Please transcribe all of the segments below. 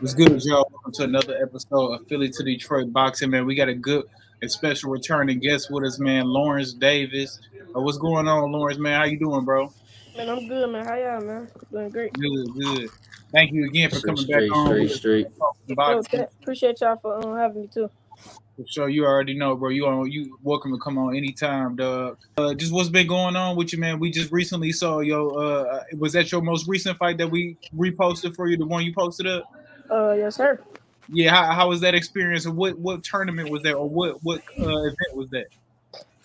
What's good, y'all? Welcome to another episode of Philly to Detroit Boxing, man. We got a good and special returning guest with us, man, Lawrence Davis. What's going on, Lawrence, man? How you doing, bro? Man, I'm good, man. How y'all, man? Doing great. Good, good. Thank you again for Straight, coming back straight, on straight, with us straight. talking No, boxing. appreciate y'all for having me too. For sure, you already know, bro. You welcome to come on anytime, dog. Just what's been going on with you, man? We just recently saw your. Was that your most recent fight that we reposted for you? The one you posted up? Yes, sir. Yeah. How was that experience? And what tournament was that, or what event was that?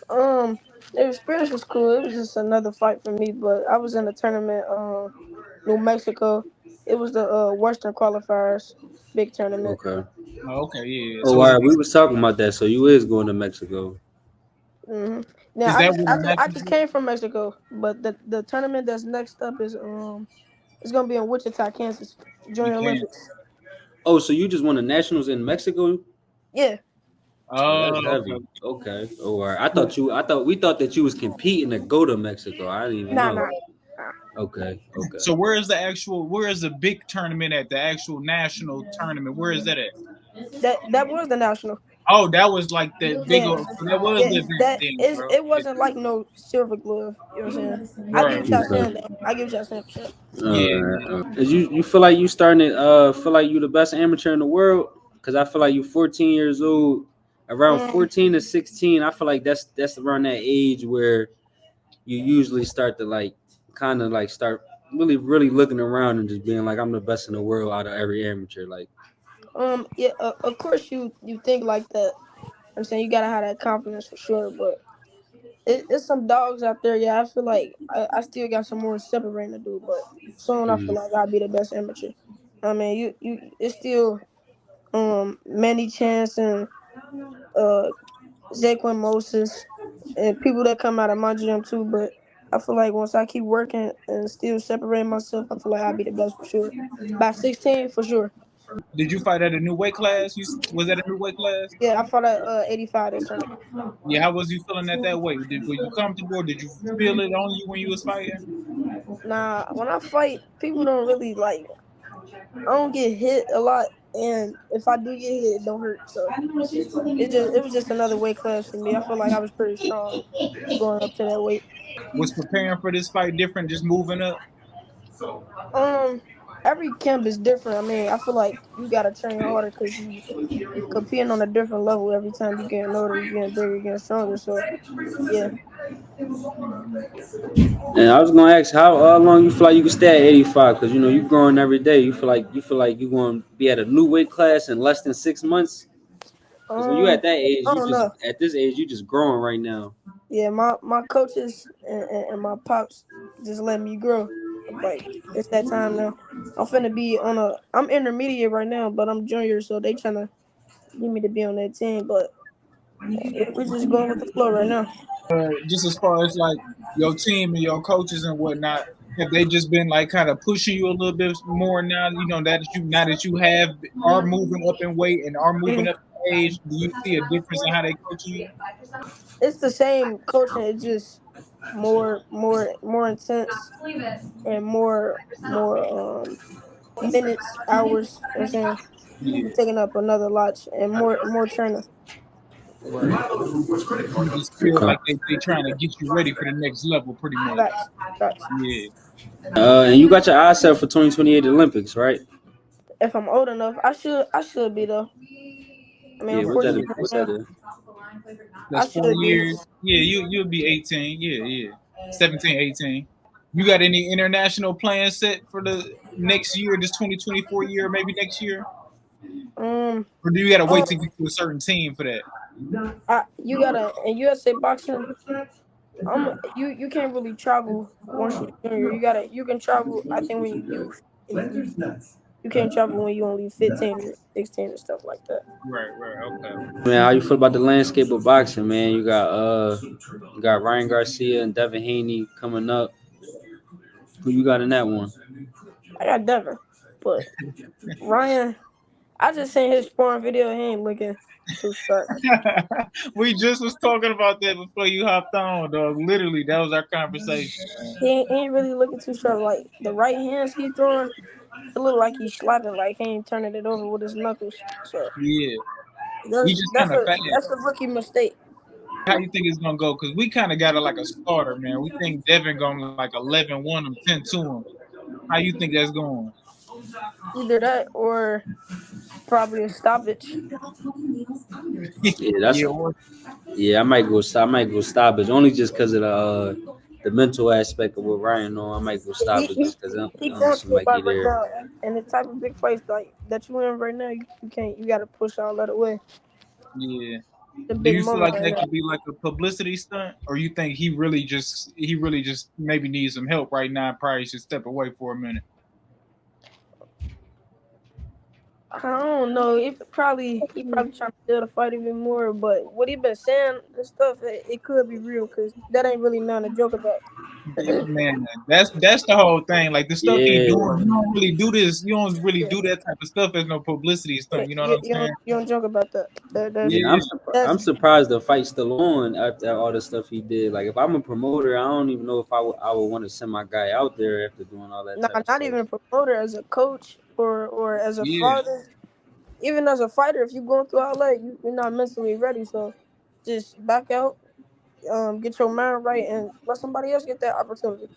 Um, the experience was cool. It was just another fight for me, but I was in a tournament, New Mexico. It was the Western qualifiers, big tournament. Okay. Oh, okay, yeah. Oh, So all right. We was talking about that. So you is going to Mexico. Now is I that just, what I the just, I just national? came from Mexico, but the tournament that's next up is it's gonna be in Wichita, Kansas, In Junior Kansas? Olympics. Oh, so you just won the nationals in Mexico? Yeah, Oh, Oh, that's heavy. okay. Okay. Oh, all right. We thought that you was competing to go to Mexico. I didn't even nah, know. nah. nah. Okay. Okay. So where is the big tournament at? The actual national tournament? Where is that at? That was the national. Oh, that was like the big Yeah, old. So that was yeah, the event that then, is. bro. It Yeah. wasn't like no silver glove. You know what I'm saying? I get Right. what y'all Okay. saying though. I get what y'all saying for sure. Yeah. Is you feel like you starting to feel like you the best amateur in the world? Because I feel like you 14 years old, around Um, 14 to 16. I feel like that's around that age where you usually start to like kind of like start really looking around and just being like I'm the best in the world out of every amateur. Like, yeah. Of course you think like that. I'm saying you gotta have that confidence for sure, but it's some dogs out there. Yeah, I feel like I still got some more separating to do, but soon I feel mm, like I'll be the best amateur. I mean, it's still Manny Chance and uh Zaquin Moses, and people that come out of my gym too. But I feel like once I keep working and still separating myself, I feel like I'll be the best for sure. By 16, for sure. Did you fight at a new weight class? Was that a new weight class? Yeah, I fought at 85 this tournament. Yeah. How was you feeling at that weight? Were you comfortable? Did you feel it on you when you was fighting? Nah, when I fight, people don't really like. I don't get hit a lot, and if I do get hit, it don't hurt. So it was just another weight class for me. I feel like I was pretty strong going up to that weight. Was preparing for this fight different? Just moving up. Um, every camp is different. I mean, I feel like you gotta train harder because you competing on a different level every time you getting older, you getting bigger, you getting stronger. So yeah, and I was gonna ask how long you feel like you can stay at 85 because you know you growing every day. You feel like you gonna be at a new weight class in less than 6 months. Because when you at that age, I don't know. at this age you just growing right now. Yeah, my coaches and my pops just let me grow. Like it's that time now. I'm finna be on a. I'm intermediate right now, but I'm junior, so they trying to get me to be on that team. But we're just going with the flow right now. Just as far as like your team and your coaches and whatnot, have they just been like kind of pushing you a little bit more now? You know that you now that you have are moving up in weight and are moving Mhm. up in age. Do you see a difference in how they coaching you? It's the same coaching. It's just more intense and more minutes, hours. You know what I'm saying Yeah, I'm taking up another lot and more training. right. You just feel Okay. like they trying to get you ready for the next level, pretty much. Facts, facts. Yeah. And you got your eyes set for 2028 Olympics, right? If I'm old enough, I should be though. I mean, I'm Yeah. Right. What 14 that? right What that now. is? I That's four should be. years. Yeah, you'll be 18. Yeah, yeah. 17, 18. You got any international plans set for the next year, this 2024 year, maybe next year? Um, Or do you gotta wait to um, get to a certain team for that? you gotta in USA boxing. You can't really travel once you're junior. You can travel. I think when you youth and you can't travel when you only 15 or 16 and stuff like that. Right, right, okay. Man, how you feel about the landscape of boxing, man? You got Ryan Garcia and Devin Haney coming up. Who you got in that one? I got Devin, but Ryan, I just seen his sparring video. He ain't looking too sharp. We just was talking about that before you hopped on, dog. Literally, that was our conversation. He ain't really looking too sharp. Like the right hands he throwing, it looked like he's slapping, like he ain't turning it over with his knuckles. So Yeah, he that's just kind that's of a fast. that's a rookie mistake. How you think it's gonna go? Because we kind of got it like a starter, man. We think Devin going like 11-1 or 10-2 him. How you think that's going? Either that or probably a stoppage. Yeah, that's Yeah, or yeah. I might go stoppage only just because of the mental aspect of what Ryan know. I might go He stoppage he, just because he I don't going seem through a like he lot right there. now, and the type of big fights like that you in right now, you can't you got to push all that away. yeah. The Do big you feel moment like right that now. could be like a publicity stunt, or you think he really just maybe needs some help right now? Probably should step away for a minute. I don't know. If he probably trying to build a fight even more, but what he been saying and stuff, it could be real because that ain't really nothing to joke about. Man, that's the whole thing. Like the stuff he Yeah, doing, you don't really do this. You don't really do that type of stuff as no publicity Yeah, stunt. You know what I'm saying? you don't joke about that. yeah. Yeah, I'm That's surprised the fight's still on after all the stuff he did. Like if I'm a promoter, I don't even know if I would want to send my guy out there after doing all that type of not stuff. even a promoter as a coach or as a yeah. father. Even as a fighter, if you're going through all that, you're not mentally ready. So just back out, get your mind right, and let somebody else get that opportunity.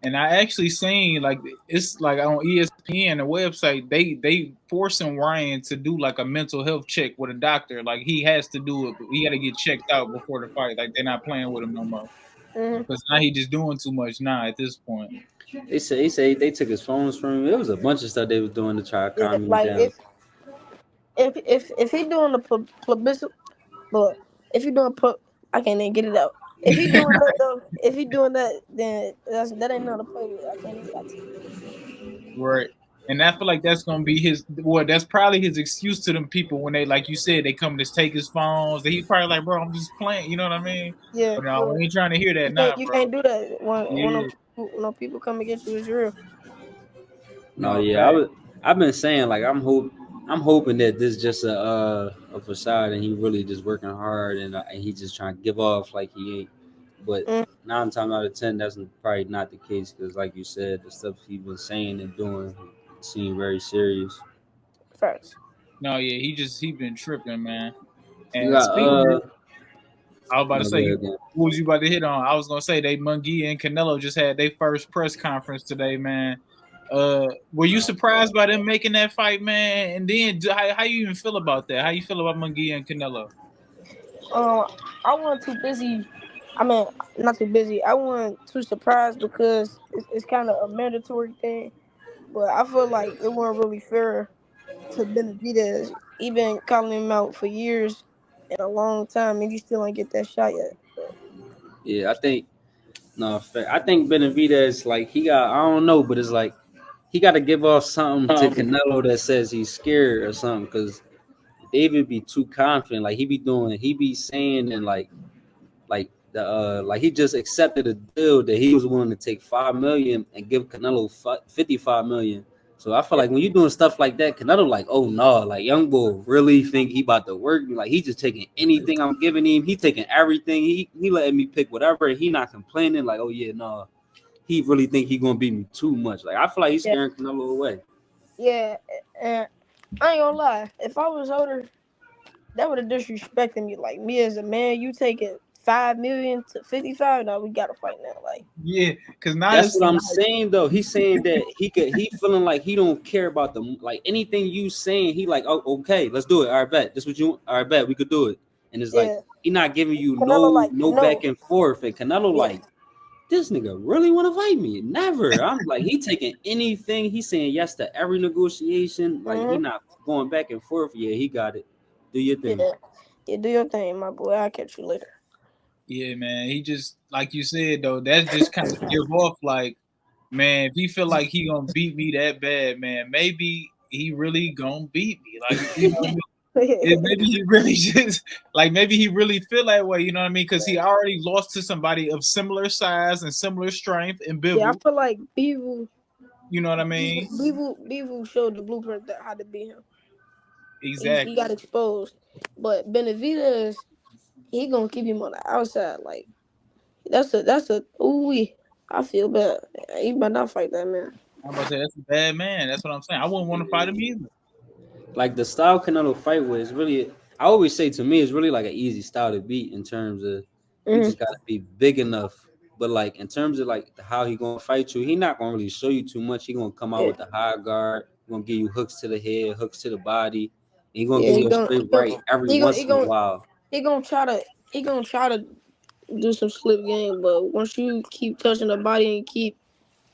And I actually seen like it's like on ESPN, the website, they forcing Ryan to do like a mental health check with a doctor. Like he has to do it. He got to get checked out before the fight. Like they're not playing with him no more. Hmm. Because now he just doing too much now at this point. They say they took his phones from him. It was a bunch of stuff they was doing to try to Yeah, calm him like down. if he doing the publicity, but if he doing I can't even get it out. If he doing that though, if he doing that, then that ain't nothing to play with. I can't even lie to you. Right. And I feel like that's gonna be his. Well, that's probably his excuse to them people when they, like you said, they come to take his phones. He probably like, bro, I'm just playing. You know what I mean? Yeah, But no, yeah. we ain't trying to hear that now, You bro. can't do that Yeah. when them people come against you. It's real. No, No yeah, fact. I've been saying like I'm hoping that this just a facade and he really just working hard and he just trying to give off like he ain't. But Mm, 9 times out of 10, that's probably not the case because, like you said, the stuff he been saying and doing seem very serious. facts. No, yeah, he been tripping, man. You And got speaking of, I was about to no, say, go ahead you again. what was you about to hit on? I was gonna say they Munguia and Canelo just had their first press conference today, man. Were you surprised by them making that fight, man? And then how you even feel about that? How you feel about Munguia and Canelo? Um, I wasn't too busy. I mean, not too busy. I wasn't too surprised because it's kind of a mandatory thing. But I feel like it wasn't really fair to Benavidez. He been calling him out for years and a long time, and he still ain't get that shot yet. So, Yeah, I think no, I think Benavidez like he got I don't know, but it's like he got to give off something to Canelo that says he's scared or something because David be too confident. Like he be saying and like the like he just accepted a deal that he was willing to take 5 million and give Canelo 55 million. So I feel yeah, like when you're doing stuff like that, Canelo like, oh no, like young boy really think he about to work me. Like he just taking anything I'm giving him. He taking everything. He letting me pick whatever. He not complaining. Like, oh yeah, no, he really think he gonna beat me too much. Like I feel like he's yeah, scaring Canelo away. yeah. And I ain't gonna lie. If I was older, that would have disrespected me. Like me as a man, you taking 5 million to 55. Now we gotta fight now. Like Yeah, because now That's it's what I'm like, saying though. He's saying that he feeling like he don't care about them like anything you saying. He like, oh okay, let's do it. All right, bet. This what you. All right, bet we could do it. And it's like yeah, he not giving you Canelo like no back no. and forth. And Canelo Yeah, like this nigga really want to fight me? Never. I'm like he taking anything. He's saying yes to every negotiation. Like he mhm, not going back and forth. Yeah, he got it. Do your thing. yeah, yeah. Do your thing, my boy. I'll catch you later. yeah, man. He just like you said though. That's just kind of give off like, man. If he feel like he gonna beat me that bad, man, maybe he really gonna beat me. Like you know, what I mean? Maybe he really just like maybe he really feel that way. You know what I mean? Because he already lost to somebody of similar size and similar strength in Yeah, I Bivol. feel like You know what I mean? Beaver showed the blueprint that how to beat him. He Exactly. got exposed, but Benavidez he gonna keep him on the outside. Like that's a ooh. I feel bad. He better not fight that man. I'm about to say that's a bad man. That's what I'm saying. I wouldn't want to fight him either. Like the style Canelo fight with is really, I always say to me, it's really like an easy style to beat in terms of you Hmm. just gotta be big enough. But like in terms of like how he gonna fight you, he not gonna really show you too much. He gonna come out Yeah, with the high guard. He gonna give you hooks to the head, hooks to the body. And he gonna yeah. give He you a gonna straight right every he gonna once he in a gonna while. he gonna try to he gonna try to do some slip game, but once you keep touching the body and keep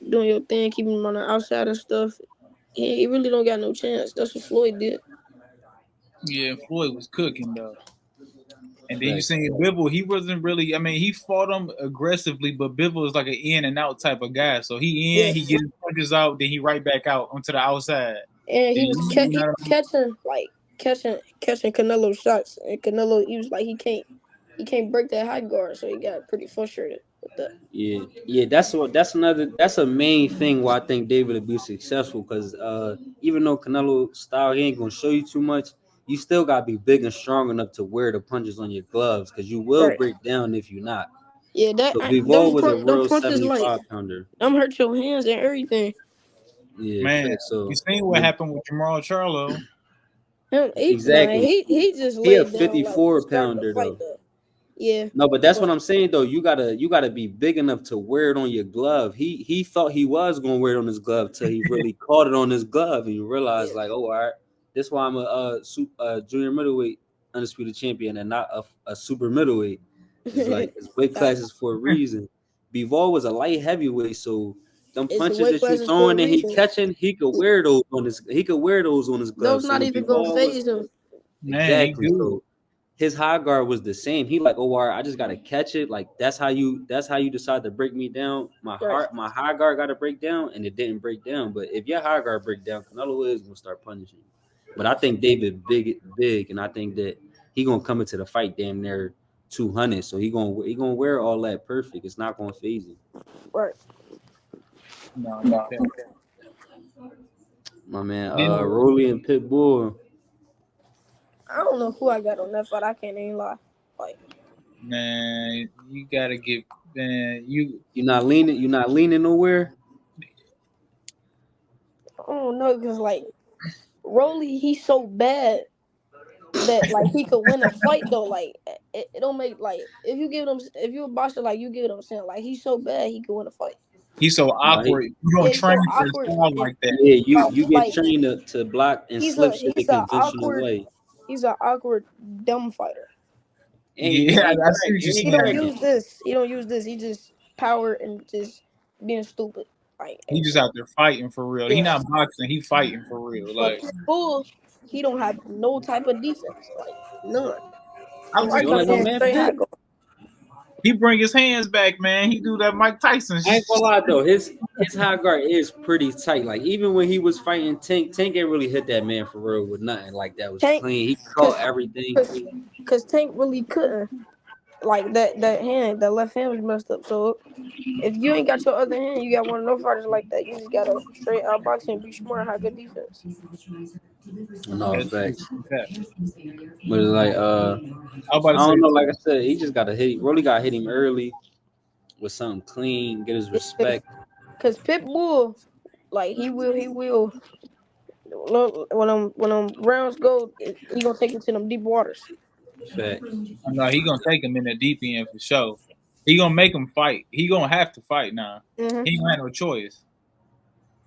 doing your thing, keeping him on the outside and stuff, he really don't got no chance. That's what Floyd did. Yeah, Floyd was cooking though. And then you Facts. seen Bivol, he wasn't really. I mean, he fought him aggressively, but Bivol is like an in and out type of guy. So he in, Yeah, he gets punches out, then he right back out onto the outside. and And you he know what was I mean? catching catching Canelo shots, and Canelo he was like he can't break that high guard, so he got pretty frustrated with that. Yeah, yeah, that's a main thing why I think David will be successful because even though Canelo style he ain't gonna show you too much, you still gotta be big and strong enough to wear the punches on your gloves because you will Right. break down if you're not. Yeah, So Bivol was a them real punches like 75 pounder. them hurt your hands and everything. Yeah, Man, fact. you So seen what happened with Jamal Charlo? Man, exactly, he just he a laid down like 54 starting the pounder fight though. though. Yeah, No, but that's what but I'm saying though. You gotta be big enough to wear it on your glove. He thought he was gonna wear it on his glove till he really caught it on his glove, and you realize yeah, like, oh, all right, this why I'm a junior middleweight undisputed champion and not a super middleweight. It's like it's weight facts. classes for a reason. Bivol was a light heavyweight, so them It's the punches weight that you classes for a throwing and he reason. catching, he could wear those on his glove. Those So not when even gonna Bivol was phase him. Man, he exactly good. so his high guard was the same. He like, oh, all right, I just gotta catch it. Like that's how you decide to break me down. Right, My high guard got to break down, and it didn't break down. But if your high guard break down, Canelo is gonna start punishing you. But I think David big, and I think that he gonna come into the fight damn near 200. So he gonna wear all that perfect. It's not gonna phase him. right. No, no cap. My man, Then Rolly and Pitbull. I don't know who I got on that fight. I can't even lie. Like man, you gotta get man. You You're not leaning. You're not leaning nowhere. I don't know because like Rolly, he's so bad that like he could win a fight though. Like it don't make like if you a boxer like you get what I'm saying. Like he's so bad he could win a fight. he's so No, awkward. You Yeah, don't he's train so for a awkward style and like that. yeah, you get like trained to block and slip shit the he's a conventional way. he's an awkward dumb fighter. And Yeah, he I see what he you're ain't He saying. don't bragging. use this. He don't use this. He just power and just being stupid. Like He just out there fighting for real. He yeah. not boxing. He fighting for real. But Like Pitbull, he don't have no type of defense. Like none. I He You like just don't come let him. no in man straight high fit. guard. He bring his hands back, man. He do that Mike Tyson. I ain't gonna lie though, his high guard is pretty tight. Like even when he was fighting Tank ain't really hit that man for real with nothing like that was Tank, clean. He caught cause, everything. cause, cause Tank really couldn't. Like that left hand was messed up. So if you ain't got your other hand, you got one of those fighters like that. You just gotta straight outbox and be smart and have good defense. No That's true. facts. Yeah. But it's like I was about I to say don't know. Like too. I said, he just got to hit. Really got to hit him early with something clean, get his Yeah, respect. cause Pitbull, like he will. When rounds go, he gonna take you to them deep waters. Facts. I know he gonna take him in the deep end for sure. He gonna make him fight. He gonna have to fight now. Hmm. He ain't gonna have no choice.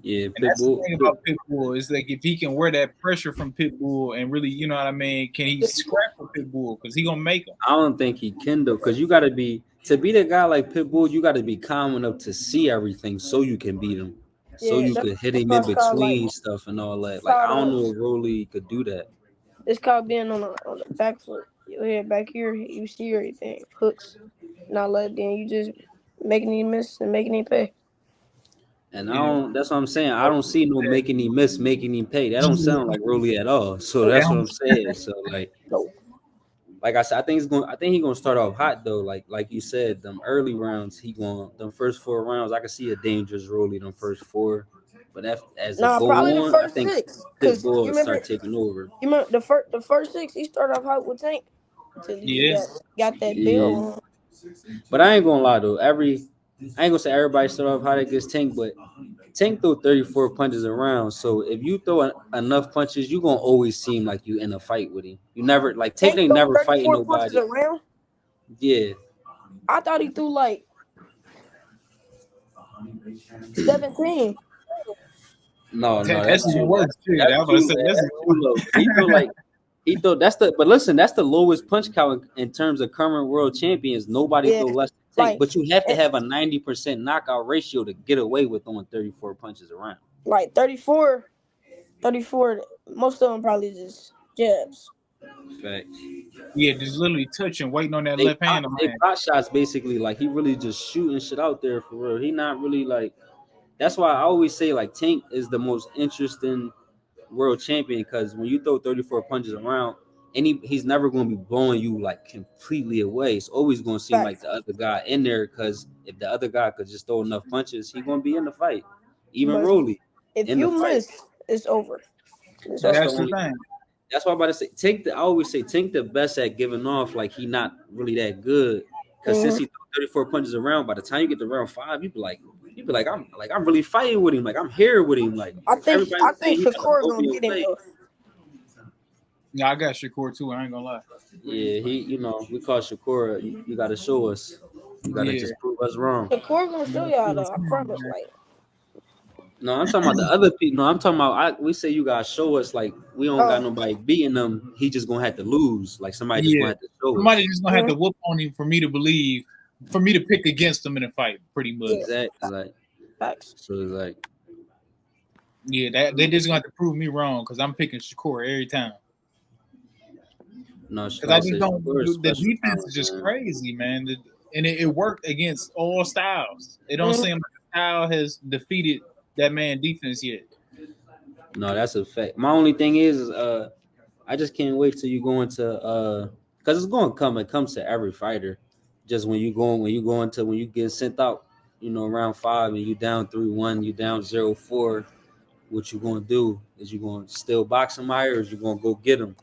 Yeah, And that's the Pitbull. thing about Pitbull is like if he can wear that pressure from Pitbull and really, you know what I mean, can he scrap for Pitbull? Because he gonna make him. I don't think he can though, because you got to be to beat a guy like Pitbull. You got to be calm enough to see everything so you can beat him, so Yeah, you could hit that's him why in it's called like between stuff and all it's that. Like I called don't know if Rolly could do that. it's called being on the back foot. Your head back here, you see everything hooks. Not let then you just making him miss and making him pay. And I Yeah. don't. That's what I'm saying. I don't see no making him miss, making him pay. That don't sound like Rolly at all. So Nope, that's what I'm saying. So nope. like I said, I think he's going. I think he's gonna start off hot though. Like you said, them early rounds, he going them first 4 rounds. I can see a dangerous Rolly them first four, but as it Nah, go probably the on, I first think six. Cause Pitbull will start taking over. you remember the first six. He started off hot with Tank until he just Yeah. got that bill Yeah, on. but I ain't gonna lie though. I ain't gonna say everybody start off hot against Tank, but Tank throw 34 punches around. So if you throw enough punches, you gonna always seem like you in a fight with him. You never like Tank Tank ain't threw never fighting 34 punches nobody. around. Yeah, I thought he threw like 17. no, That's that's even too worse. Shit, that's I'm about to too say that's that's even too low. He throw like he throw that's the but listen, that's the lowest punch count in terms of current world champions. Nobody Yeah, throw less than Tank, like but you have to eh, have a 90% knockout ratio to get away with throwing 34 punches around. like 34, 34. Most of them probably just jabs. Facts. yeah, just literally touching, waiting on that left hand to They land. pot shots basically like he really just shooting shit out there for real. He not really like that's why I always say like Tank is the most interesting world champion because when you throw 34 punches around, he's never going to be blowing you like completely away. It's always going to seem like Facts. the other guy in there because if the other guy could just throw enough punches, he's going to be in the fight. Even But Rolly if in the you fight. miss, it's over. It's That's over. the That's the only. thing. That's why I'm about to say Tank. I always say Tank the best at giving off like he not really that good because since hmm he threw 34 punches around, by the time you get to round 5, you be like I'm really fighting with him. Like I'm here with him. Like everybody I was saying think he trying to Shakur blow gonna me get him away. though. Yeah, I got Shakur too. I ain't gonna lie. Yeah, we call Shakura. You got to show us. You got to Yeah. just prove us wrong. Shakur gonna show Yeah, y'all though. I promise. man. Like, No, I'm talking about the other people. No, I'm talking about. We say you got to show us. Like we don't got oh, nobody beating them. He just gonna have to lose. Like somebody just gonna Yeah. have to show Somebody us. just gonna have mhm, to whoop on him for me to believe, for me to pick against them in a fight, pretty much. yeah, Exactly. Like facts. so. It's like Yeah, that they just gonna have to prove me wrong because I'm picking Shakur every time. no, Because like I I just said, don't. Shakura is The special defense talent, is just man. crazy, man. And it worked against all styles. It don't hmm seem like a style has defeated that man defense yet. No, that's a fact. My only thing is I just can't wait till you go into because it's going to come. It comes to every fighter. Just when you get sent out, round 5 and you down 3-1, you down 0-4. What you gonna do? Is you gonna still box somebody, or is you gonna go get him?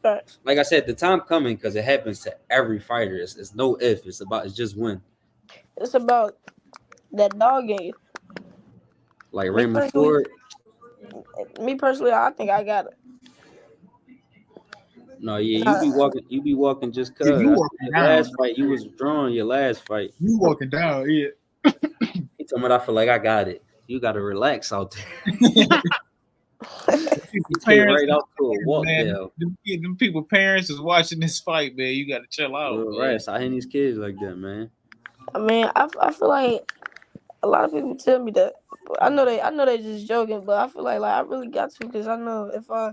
Facts. Like I said, the time coming because it happens to every fighter. It's no if. It's just when. It's about that dog game. Like Me Raymond personally, Ford. I think I got it. No, yeah, you Nah, be walking. You be walking just Yeah, cause. you I seen walking your down. last fight. You was drawn your last fight. You walking down. Yeah. He told me I feel like I got it. You got to relax out there. People He came parents, right out to a walk man. there. Them people parents is watching this fight, man. You gotta chill out, Real man. rats. I hate these kids like that, man. I mean, I feel like a lot of people tell me that. But I know they just joking, but I feel like I really got to because I know if I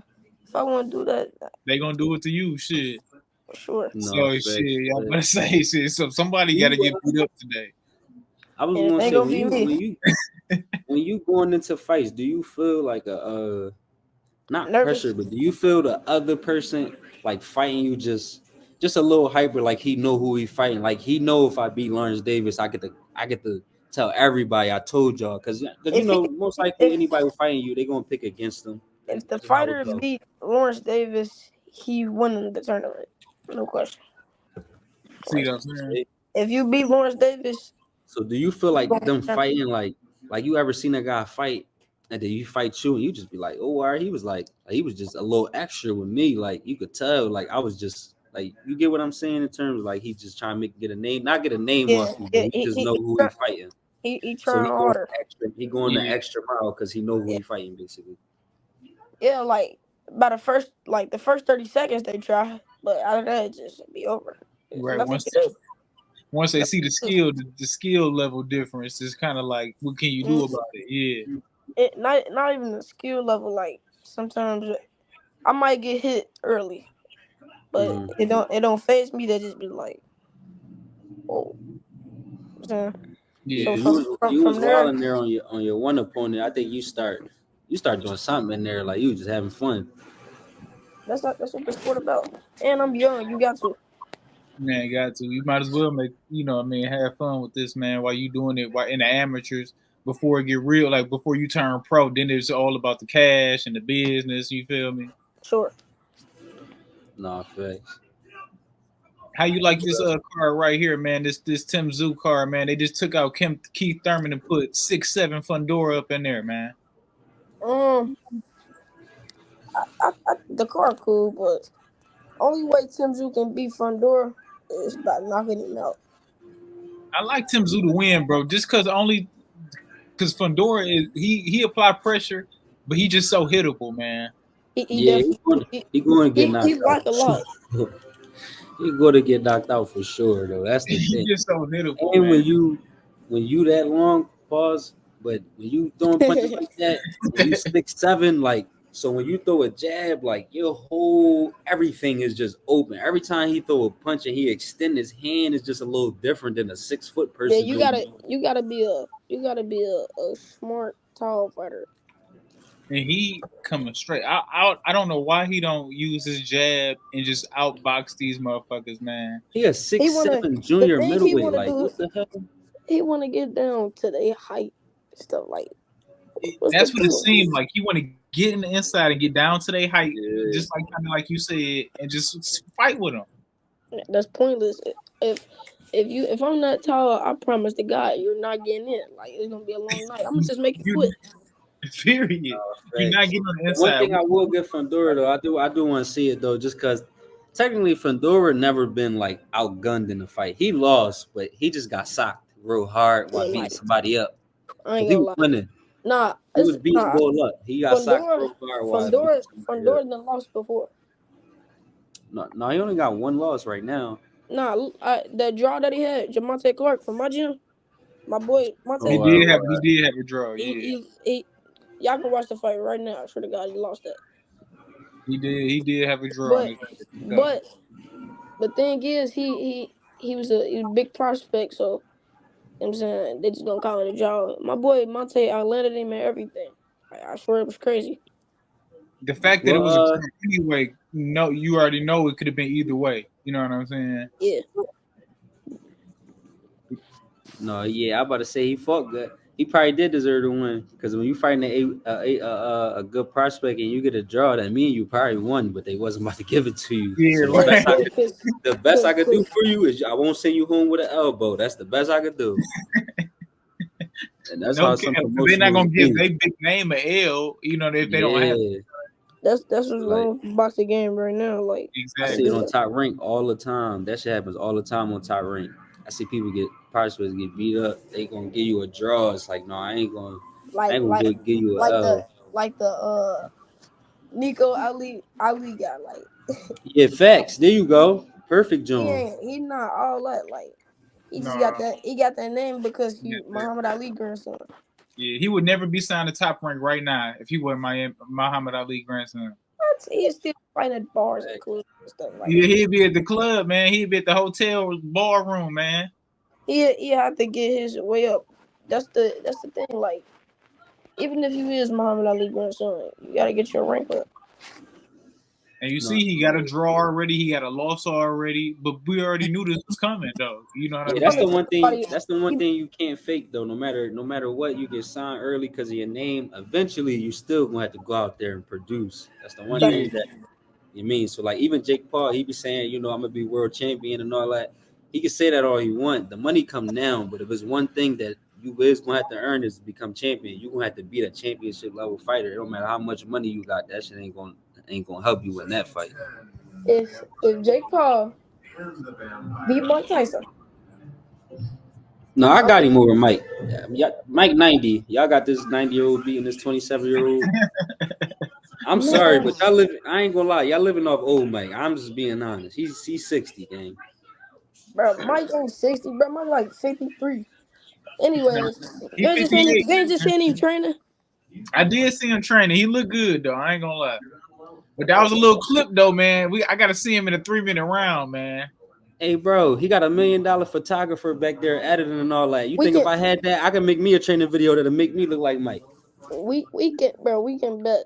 want to do that, They gonna do it to you, shit. for sure. No, So shit, facts. y'all better Facts. say shit. So somebody You, gotta get beat up today. I was And it gonna ain't say gonna be me. when you going into fights, do you feel like a not pressure, Nervous. but do you feel the other person like fighting you just a little hyper, like he know who he fighting, like he know if I beat Lawrence Davis, I get to tell everybody I told y'all, because If he, most likely if anybody fighting you, they gonna pick against them. if the That's just how it fighter go. beat Lawrence Davis, he winning the tournament. No question. See Like what I'm saying? if you beat Lawrence Davis, So do you feel you like going to them the tournament. fighting like you ever seen a guy fight and then you fight you and you just be like, oh, all right, he was like he was just a little extra with me. Like you could tell, like I was just like you get what I'm saying in terms of like he just trying to get a name, not get a name Yeah, off you, but yeah he just know who he fighting. he So trying harder. he going the Yeah. extra mile because he know who Yeah, he fighting basically. yeah. Like by the first 30 seconds they try, but out of that it just be over. There's Right. nothing you can do. Once they see Nothing the you can skill, the skill level difference is kind of like, what can you do. do about it? Yeah. It not even the skill level. Like sometimes I might get hit early, but Mm-hmm. it don't phase me. They just be like, oh, Yeah, Yeah. so because from from you was from there, wilding there on your one opponent. I think you start doing something in there like you was just having fun. that's what the sport about. And I'm young. You got to. Man, got to. You might as well make, what I mean, have fun with this, man, while you doing it while in the amateurs before it get real, like before you turn pro, then it's all about the cash and the business, you feel me? Sure. No, facts. How you like this card right here, man? This Tim Zoo card, man. They just took out Keith Thurman and put 6'7" Fundora up in there, man. Um, the car cool, but only way Tim Zoo can beat Fundora is by knocking him out. I like Tim Zoo to win, bro. Just cause Fundora is he apply pressure, but he just so hittable, man. He Yeah, definitely he going to get he knocked out. like a lot. He going to get knocked out for sure, though. That's the He thing. just so hittable, And man. when you that long, pause. But when you throwing punches like that, and you 6'7", like so when you throw a jab, like your whole everything is just open. Every time he throw a punch and he extend his hand is just a little different than a 6 foot Yeah, person doing. you gotta be a smart tall fighter. And he coming straight. I don't know why he don't use his jab and just outbox these motherfuckers, man. He a He wanna 6'7" the junior thing he middleweight. wanna Like do. what the hell? He wanna get down to their height stuff. Like what's the That's what it point? seemed like. He want to get in the inside and get down to their height, Yeah. just like kind of like you said, and just fight with them. That's pointless. If if I'm not tall, I promise to God you're not getting in. Like it's gonna be a long night. I'm gonna just make you You, quit. period. You're not Facts. getting on the One inside. thing I will give Fundora though, I do want to see it though, just because technically Fundora never been like outgunned in a fight. He lost, but he just got socked real hard while Yeah, beating like somebody up. I Cause ain't he gonna was lie. winning. Nah, He it's was beating nah. Bull up. He got socked Fundora, real hard while beating somebody up. Fundora done lost before. No, he only got one loss right now. Nah, that draw that he had, Jamonte Clark from my gym, my boy Oh, Monte He Clark. did have a draw. He, Yeah, he, he, y'all can watch the fight right now. I swear to God, he lost that. he did have a draw on But, it. but the thing is, he was a big prospect. So you know what I'm saying they just gonna call it a draw. My boy Monte, I landed him and everything. I swear it was crazy. The fact that it Well, was a draw anyway, no, you already know it could have been either way. You know what I'm saying? Yeah, no, yeah, I about to say he fought good. He probably did deserve to win because when you fighting a good prospect and you get a draw, that mean you probably won, but they wasn't about to give it to you. Yeah, So yeah, right. yeah. the best I could do Cause for you is I won't send you home with an elbow. That's the best I could do, and that's No how cap. some 'Cause they're not promotionals gonna give be. their big name a L. You know if they don't have Yeah, that's what's like wrong with boxing game right now. Like I I see it exactly. feel on like Top Rank all the time. That shit happens all the time on Top Rank. I see people get prospects get beat up. They gonna give you a draw. It's like no, I like ain't gonna like give you a like the L. like the Nico Ali guy. Like Yeah, facts. There you go. Perfect, John. he not all that. Like he just got No, that name because yeah, he Muhammad Ali grandson. yeah, he would never be signed to Top Rank right now if he wasn't my Muhammad Ali grandson. But he's still fighting at bars and clubs and stuff like Yeah, he'd be at the club, man. He'd be at the hotel ballroom, man. he have to get his way up. That's the thing. Like even if you is Muhammad Ali grandson, you gotta get your rank up. And you No, see, he got a draw already. He got a loss already. But we already knew this was coming, though. You know what yeah, I'm that's saying? the one thing. Somebody, That's the one he, thing you can't fake though. No matter what, you get signed early because of your name. Eventually, you still gonna have to go out there and produce. That's the one Yeah, thing that you mean. So like even Jake Paul, he be saying, I'm gonna be world champion and all that. He can say that all he want. The money come now, but if it's one thing that you is gonna have to earn is to become champion. You gonna have to beat a championship level fighter. It don't matter how much money you got. That shit ain't gonna help you in that fight. if Jake Paul beat Mike Tyson, No, I I got think him over Mike. Yeah, Mike 90. Y'all got this 90-year-old beating this 27-year-old. I'm sorry, man, but y'all live. I ain't gonna lie, y'all living off old Mike. I'm just being honest. He's 60, gang. bro, Mike ain't 60, bro. Mike like 53. no, Anyways, he 58. you ain't just saying him training. I did see him training. He looked good, though. I ain't gonna lie. But that was a little clip, though, man. I got to see him in a 3-minute round, man. Hey, bro, he got $1 million photographer back there editing and all that. You We think if can I had that, I could make me a training video that'll make me look like Mike? we can bet.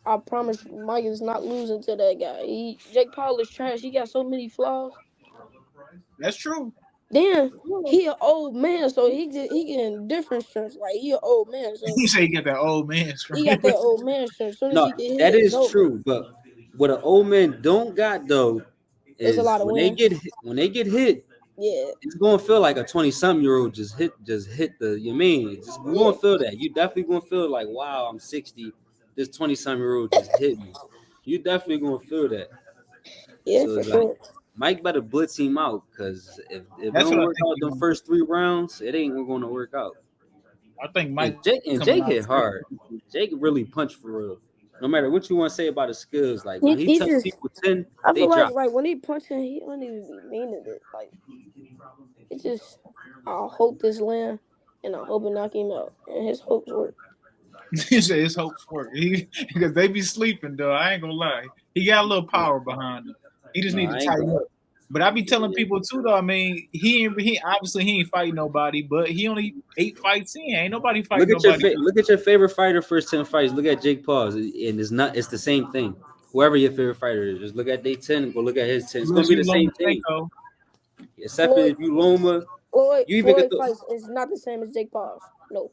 I promise you, Mike is not losing to that guy. Jake Paul is trash. He got so many flaws. That's true. Then he an old man, so he getting different strengths. Like he an old man, so He said he got that old man he strength. got that old man strength. As soon as No, he get that hit, it's is over. true. But what an old man don't got though It's a is lot of wins. when they get hit, Yeah, it's gonna feel like a 20-something-year-old just hit the you mean just you're yeah, gonna feel that. You definitely gonna feel like, wow, I'm 60. This 20-something-year-old just hit me. You definitely gonna feel that. yeah, So for it's like sure. Mike better blitz him out because if it That's what don't I work think out he the gonna do. first 3 rounds, it ain't gonna work out. I think And Mike coming Jake out. hit hard. Jake really punched for real. No matter what you want to say about his skills, like when he He took just. people 10, I they feel like dropped. when he punching, he don't even be meaning it. Like it just. I hope this land, and I hope it knock him out, and his hopes work. He said his hopes for it. Because they be sleeping though. I ain't gonna lie. He got a little power behind him. He just No, need to I ain't tighten gonna. up. But I be telling Yeah. people too though. I mean, he obviously he ain't fighting nobody, but he only 8 fights in. Ain't nobody fighting nobody. Look at your favorite fighter first 10 fights. Look at Jake Paul's, and it's the same thing. Whoever your favorite fighter is, just look at day 10 and go look at his 10. It's gonna Unless be you the same thing. Lomachenko. Except for Floyd, if you Loma, you even get Floyd the fights is not the same as Jake Paul's. No,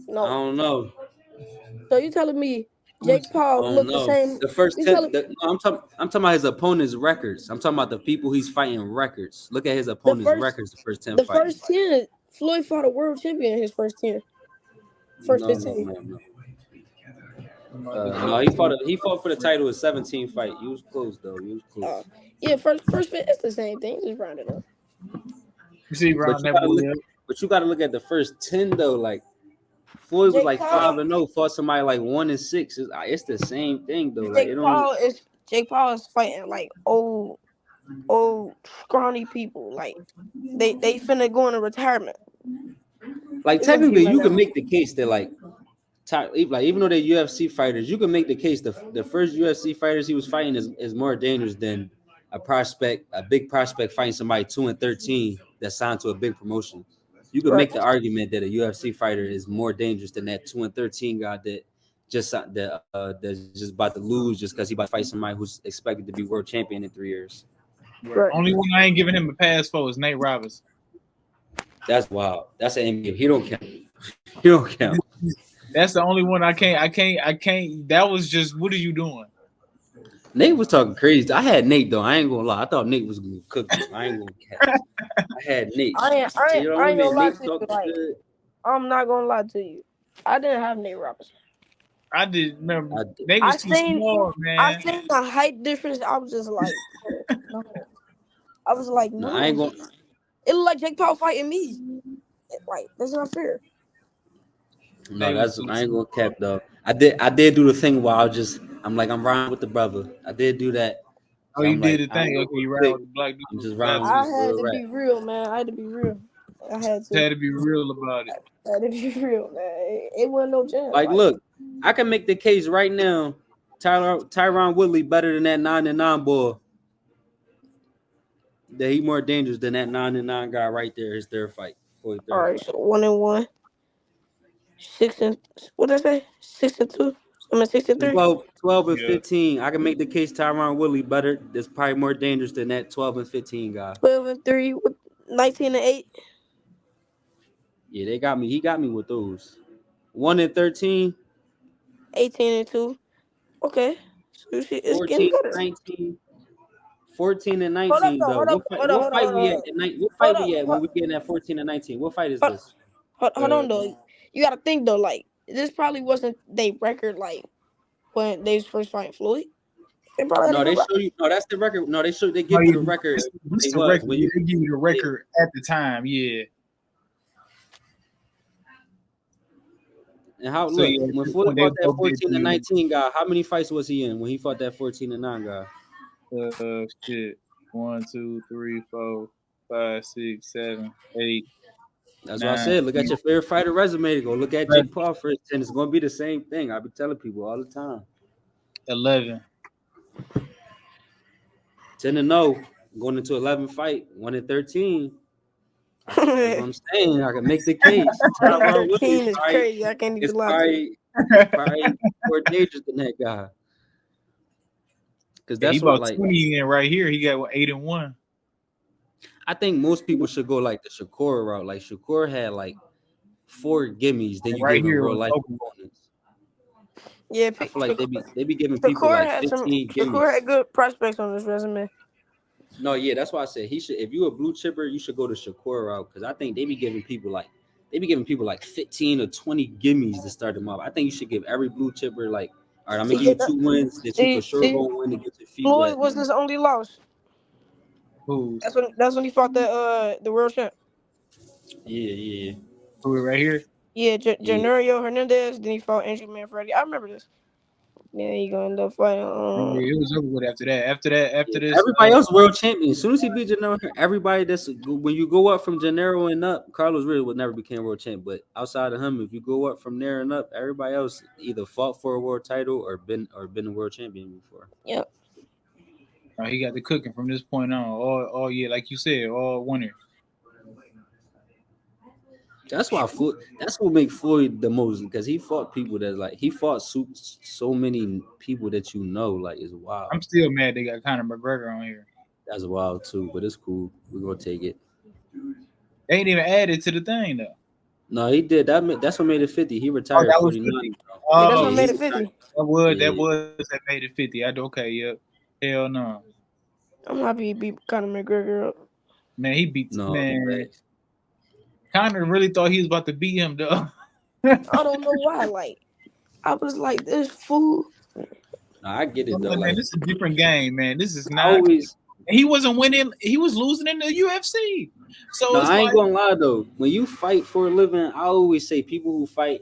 I no. don't know. So you telling me Who's Jake I Paul don't look the know. same? The first You 10 telling no, I'm talking about his opponent's records. I'm talking about the people he's fighting records. Look at his the opponent's first records the first 10 the fights. first 10? Floyd fought a world champion in his first 10, first No, no, 15. no, no. I'm about to No, go. he fought for the title in 17 fight. He was close though. He was Uh, close. yeah, first fit. It's the same thing. Just round it up. You see But round you that gotta boy look up. but you gotta look at the first 10 though. Like Floyd was Jake like Paul. 5-0, fought somebody like 1-6. It's the same thing though. Like it Jake don't Paul is Jake Paul is fighting like old scrawny people. Like they finna go into retirement. like They gonna be technically right you can now. make the case that like even though they're UFC fighters, you can make the case the first UFC fighters he was fighting is more dangerous than a big prospect fighting somebody 2-13 that's signed to a big promotion. You could Right. make the argument that a UFC fighter is more dangerous than that 2-13 guy that's just about to lose just because he about to fight somebody who's expected to be world champion in 3 years. Right. Right. Only one I ain't giving him a pass for is Nate Roberts. That's wild. That's an NBA. He don't count. He don't count. That's the only one I can't. That was just what are you doing? Nate was talking crazy. I had Nate though. I ain't gonna lie. I thought Nate was gonna cook him. I ain't gonna cap. I had Nate. You know I what I ain't gonna mean? lie Nate to you. talking Like good. I'm not gonna lie to you. I didn't have Nate Robinson. I did remember I did. Nate I was too seen small, I man. seen the height difference. I was just like, oh, no. I was like, No, I ain't no. gonna. It looked like Jake Paul fighting me. Like that's not fair. No, Nate was that's too I ain't small. gonna cap though. I did do the thing where I'm like I'm riding with the brother. I did do that. Oh, So you I'm did like the I ain't thing. gonna Okay, go you ran quick. with the black I'm dude. just Got riding to. with I the had real to rap. be real, man. I had to be real. I had to. Had to be real about it. I had to be real, man. It wasn't no chance. Like, Like look, I can make the case right now. Tyron Woodley better than that 9-9 boy. That he more dangerous than that 9-9 guy right there. His third fight. For his all third right, fight. so 1-1, 6 and what did I say? 6-2. I mean 6-3. 12 and Yeah. 15. I can make the case Tyron Woodley better. That's probably more dangerous than that 12 and 15 guy. 12-3 with 19-8. Yeah, they got me. He got me with those. 1 and 13, 18-2. Okay. So you see, it's getting 14 better. and 19. 14 and Hold up 19 though. though. Hold up. Hold up. What Hold up. fight Hold we up. at tonight? What Hold fight up. we at when Hold, we getting at 14 and 19? What fight is hold, this? hold Uh, on though. You gotta think though. Like this probably wasn't their record. Like when they was first fighting Floyd, they probably had a No, good they show record. you. No, that's the record. No, they oh, give you yeah, the record. this It the was record. when Yeah, you. they give you the Yeah. record at the time. Yeah. And how So look yeah, at when this Floyd point they fought was that both dead 14 to and you. 19 guy, how many fights was he in when he fought that 14 and 9 guy? Shit. 1, 2, 3, 4, 5, 6, 7, 8, That's what I 9, said. Look at 10, your favorite fighter resume. Go look at Jake 11. Paul first, and it's gonna be the same thing. I be telling people all the time. 11. 10-0, going into 11 fight, 1 and 13. That's what I'm saying. I can make the case. Tyron Woodley 1-13 is crazy. I can't is even lie to you. probably more dangerous than that guy. Because Yeah, he that's what about like 20 in right here. He got 8-1. I think most people should go like the Shakur route. Like Shakur had like 4 gimmies, then you Right give him here real was life open. opponents. Yeah, I feel like they be giving people Shakur like had some. 15 Shakur gimmies. had good prospects on his resume. No, yeah, that's why I said he should. If you a blue chipper, you should go to Shakur route because I think they be giving people like 15 or 20 gimmies to start them off. I think you should give every blue chipper like, all right, I'm gonna give See, you 2 wins that you for sure see, gonna win to get your feet Floyd wet. was his only loss. Who's That's when he fought the world champ. Yeah, yeah, who right here? Yeah, yeah. Janario Hernandez. Then he fought Andrew Manfredi. I remember this. Then he gonna end up fighting. Yeah, it was over with after that. After that, after Yeah, this, everybody else world champion. As soon as he beat Gennaro, everybody that's when you go up from Gennaro and up, Carlos really would never became world champ. But outside of him, if you go up from there and up, everybody else either fought for a world title or been a world champion before. Yeah, he got the cooking from this point on. All yeah, like you said, all winner. That's why Floyd. That's what makes Floyd the most because he fought people that like he fought so many people that you know like it's I'm wild. still mad they got Conor McGregor on here. That's wild too, but it's cool. We're gonna take it. They ain't even added to the thing though. No, he did that. That's what made it 50. He Oh, retired that was 49. 50. yeah. That's Oh, what Yeah, made he it retired. 50. that Yeah. was that made it 50. Okay, yep. Hell no. I'm happy he beat Conor McGregor up. Man, he beat No, man. facts. Conor really thought he was about to beat him though. I don't know why. Like I was like, this fool. No, I get it though. Man, Like this is a different game, man. This is I not. always He wasn't winning. He was losing in the UFC. So no, it's I ain't like, gonna lie though. When you fight for a living, I always say people who fight,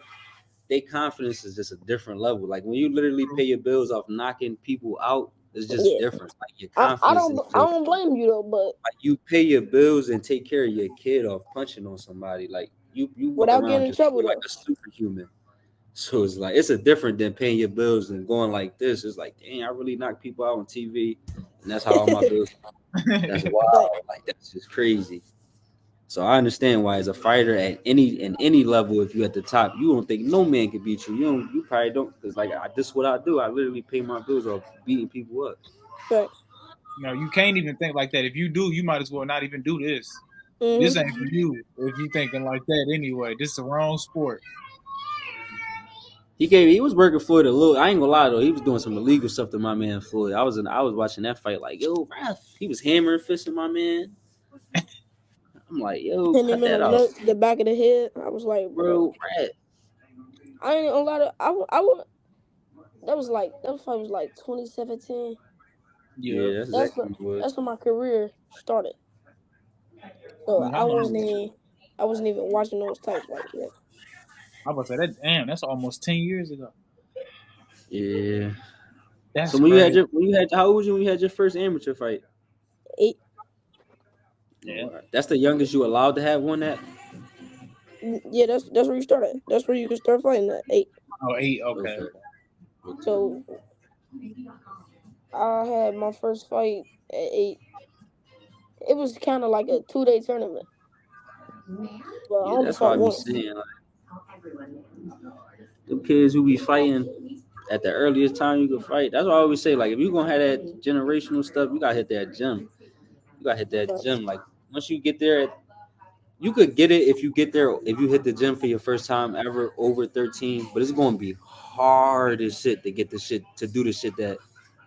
their confidence is just a different level. Like when you literally pay your bills off knocking people out, it's just Yeah, different. Like your I confidence don't is I just don't blame you though, but like you pay your bills and take care of your kid off punching on somebody. Like you walk without around getting in just trouble feel like though. a superhuman. So it's like it's a different than paying your bills and going like this. It's like, dang, I really knock people out on TV, and that's how all my bills. That's Like wild. Like that's just crazy. So I understand why, as a fighter at any level, if you at the top, you don't think no man can beat you. You probably don't, because like this is what I do. I literally pay my bills off beating people up. facts. no, you can't even think like that. If you do, you might as well not even do this. This Mhm. ain't for you. If you thinking like that anyway, this is the wrong sport. He was working Floyd a little. I ain't gonna lie though, he was doing some illegal stuff to my man Floyd. I was watching that fight like, yo, ref, he was hammering fisting my man. I'm like, yo, Hitting cut him in that out, the back of the head. I was like, bro, bro. Rat. I ain't gonna lie to I would. That fight was like 2017. Yep. Yeah, that's That's exactly when what it was. that's when my career started. So How long? I wasn't even watching those type fights yet. I was say that. Damn, that's almost 10 years ago. Yeah. So That's when you had crazy. how old was you when you had your first amateur fight? 8. Yeah, that's the youngest you allowed to have one at. Yeah, that's where you start at. That's where you can start fighting at 8. Oh, eight. Okay. Okay. Okay. So I had my first fight at 8. It was kind of like a 2-day tournament, but I Yeah, only that's what I fought be once. saying. Like the kids who be fighting at the earliest time you can fight. That's what I always say. Like if you gonna have that generational stuff, you gotta hit that gym. You gotta hit that Facts. gym. Like once you get there, you could get it if you get there. If you hit the gym for your first time ever over 13, but it's gonna be hard as shit to get the shit to do the shit that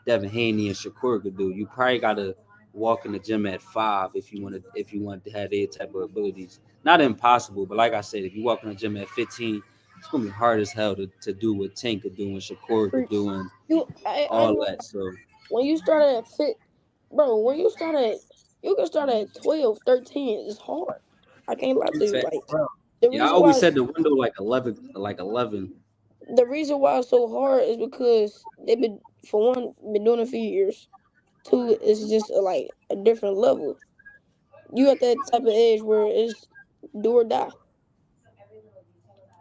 Devin Haney and Shakur could do. You probably gotta walk in the gym at 5 if you want to have their type of abilities. Not impossible, but like I said, if you walk in the gym at 15, it's gonna be hard as hell to do what Tank could do and Shakur could do Preach. and I all ain't gonna that. So when you start at fit, bro. When you can start at 12, 13. It's hard. I can't lie to you. fact, Like Bro, the yeah, I reason always why said the window like 11, like 11. the reason why it's so hard is because they've been for one been doing it for years. Two, it's just like a different level. You at that type of age where it's do or die.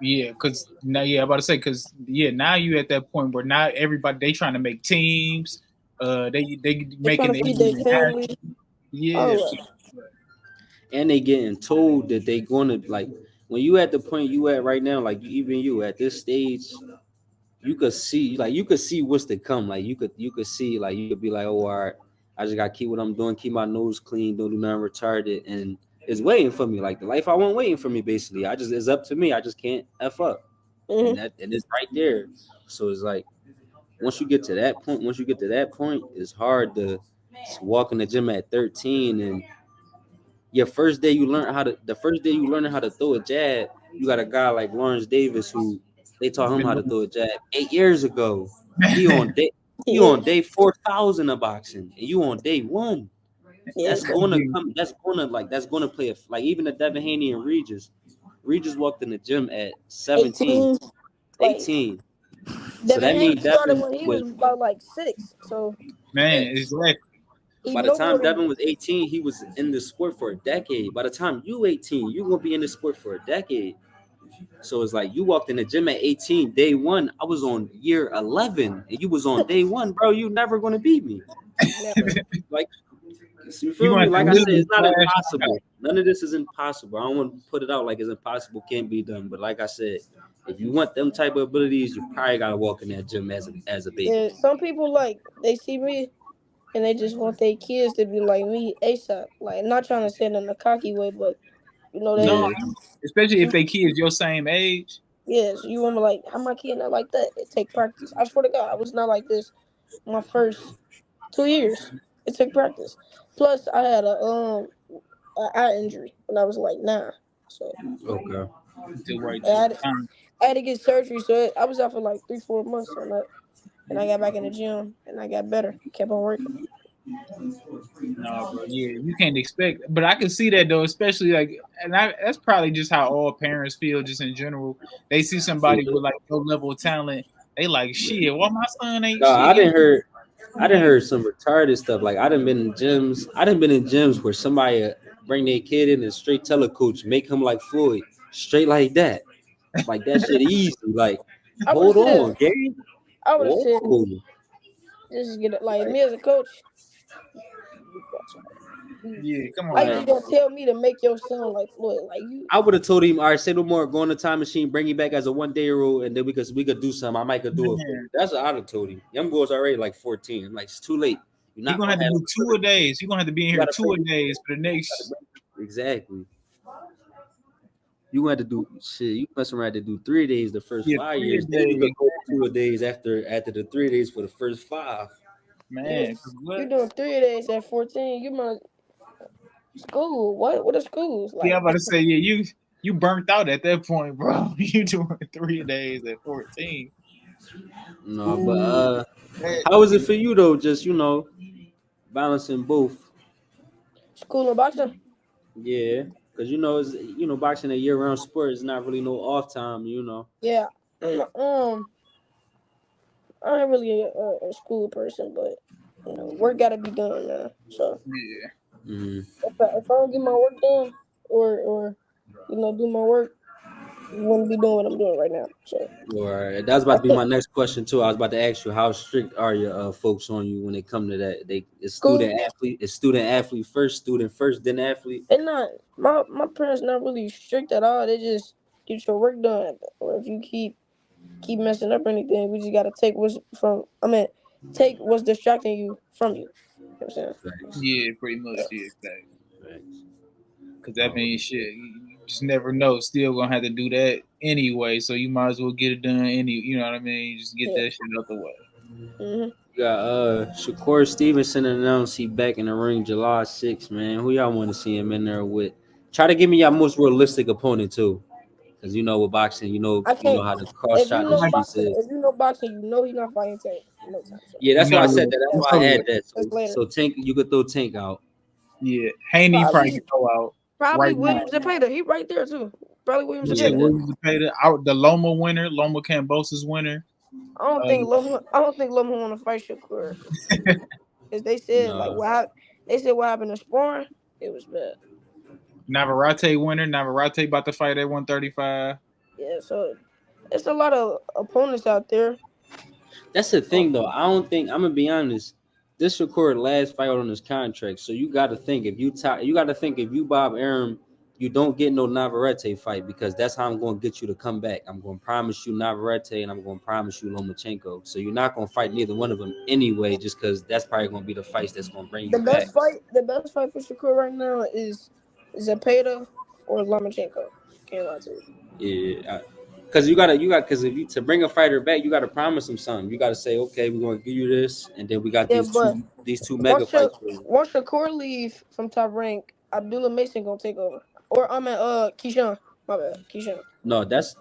yeah, cause now, yeah, I'm about to say, cause yeah, now you at that point where now everybody they trying to make teams. They They're trying making to the feed their NBA family. yeah. All So, that. And they getting told that they gonna like when you at the point you at right now, like even you at this stage, you could see what's to come. Like you could see like you could be like, oh, all right, I just gotta keep what I'm doing, keep my nose clean, don't do nothing retarded, and it's waiting for me. Like the life I want waiting for me. Basically, it's up to me. I just can't f up, and Hmm. it's right there. So it's like once you get to that point, it's hard to. walking the gym at 13, and your first day you learn how to the first day you learning how to throw a jab, you got a guy like Lawrence Davis who they taught him how to throw a jab 8 years ago. He on day he Yeah, on day 4,000 of boxing, and you on day one. yeah, That's gonna come. That's gonna play like even the Devin Haney and Regis. Regis walked in the gym at 17, 18. Like 18. So Devin that Haney means started Devin when he was was about like 6, so Man, facts. exactly. he By the know time what it. Devin was 18, he was in the sport for a decade. By the time you 18, you gonna be in the sport for a decade. So it's like you walked in the gym at 18, day one. I was on year 11, and you was on day one, bro. You never gonna beat me. Never. Like you You feel gonna me? have to Like I said, literally it's not flash knockout. impossible. None of this is impossible. I don't want to put it out like it's impossible, can't be done. But like I said, if you want them type of abilities, you probably gotta walk in that gym as a baby. Yeah, some people like they see me and they just want their kids to be like me ASAP. Like not trying to say it in a cocky way, but No, they Yeah. especially if you they kids your same age. yes, you want to like how my kid not like that. It take practice. I swear to God, I was not like this my first 2 years. It took practice. Plus, I had a eye injury when I was like 9, so Okay. To right I to had, time. I had to get surgery. So I was out for like 3 4 months on that, and I got back in the gym and I got better. Kept on working. No, bro. Yeah, you can't expect. But I can see that though, especially like, that's probably just how all parents feel, just in general. They see somebody with like no level of talent, they like shit. Well, my son ain't No, shit. I didn't heard some retarded stuff. Like I didn't been in gyms. I didn't been in gyms where somebody bring their kid in and straight tell a coach, make him like Floyd, straight like that. Like that shit easy. Like, I would have hold said, on, Gary. I would have Whoa. said, just get it. Like me as a coach, Yeah, come how on you now. gonna tell me to make your son like Floyd? Like you, I would have told him, all right, say no more, go in the time machine, bring him back as a 1 day old, and then we could do something. I might could do it for Man, you. That's what I'd have told him. Young boy's already like 14. I'm like, it's too late. You're he not gonna gonna have to have do two a days. He gonna have to be in you here gotta two bring a days for the next. exactly. You gonna have to do shit. You mess around to do 3 days the first Yeah, 5 years. Then you could 3 a day. go 2 days after the 3 days for the first five. you, Man, 'cause you what? doing 3 days at 14? You might school. What? What are schools Yeah, like? I'm about to say, yeah, you burnt out at that point, bro. You doing 3 days at 14. No, but School, that, how is it and for you though? Just balancing both. School and boxing? Yeah, because it's boxing a year-round sport is not really no off time. Yeah. I ain't really a school person, but work gotta be done now. So yeah, Mm-hmm. if I don't get my work done or do my work, wouldn't be doing what I'm doing right now. So Or that's about I to be think my next question too. I was about to ask you how strict are your folks on you when it come to that? They is school student athlete first, student first, then athlete. and not my parents not really strict at all. They just get your work done. Or if you keep messing up or anything, we just gotta take what's from. I mean, take what's distracting you from you. You know what I'm saying? Facts. yeah, pretty much, yeah, exactly. Facts. Because that Oh, means shit. You just never know. Still gonna have to do that anyway, so you might as well get it done. You know what I mean? Just get Yeah. that shit out the way. Hmm. we got Shakur Stevenson announced he back in the ring July 6th, man. Who y'all want to see him in there with? Try to give me your most realistic opponent too. Because with boxing, I you know can't. how the cross shot the streets is. If you know boxing, he's not fighting Tank no time soon. Yeah, that's No, why I said yeah, that. That's it's why I over add with. that. That's So later. so Tank, you could throw Tank out. Yeah, Haney probably Probably could go out probably right now. Williams Zepeda. He right there too. Probably Williams Yeah, Yeah. Zepeda. Williams Zepeda out. The Loma winner, Loma Cambosa's winner. Uh, I don't think Loma want to fight Shakur because they said like No. they said what happened in sparring. It was bad. Navarrete winner. Navarrete about to fight at 135. Yeah, so it's a lot of opponents out there. That's the Oh, thing, though. I don't think I'm gonna be honest. This record last fight on his contract, so you got to think if you Bob Arum, you don't get no Navarrete fight because that's how I'm going to get you to come back. I'm going to promise you Navarrete and I'm going to promise you Lomachenko. So you're not going to fight neither one of them anyway, just because that's probably going to be the fights that's going to bring you back. the best fight for Shakur right now is Zepeda or Lomachenko. Can't lie to you. Yeah, Cause cause if you to bring a fighter back, you gotta promise him something. You gotta say, okay, we're gonna give you this, and then we got Yeah, but these two mega once your fights for you. once Shakur leave from top rank, Abdullah Mason gonna take over. Or I'm at Keyshawn. My bad, Keyshawn. No, that's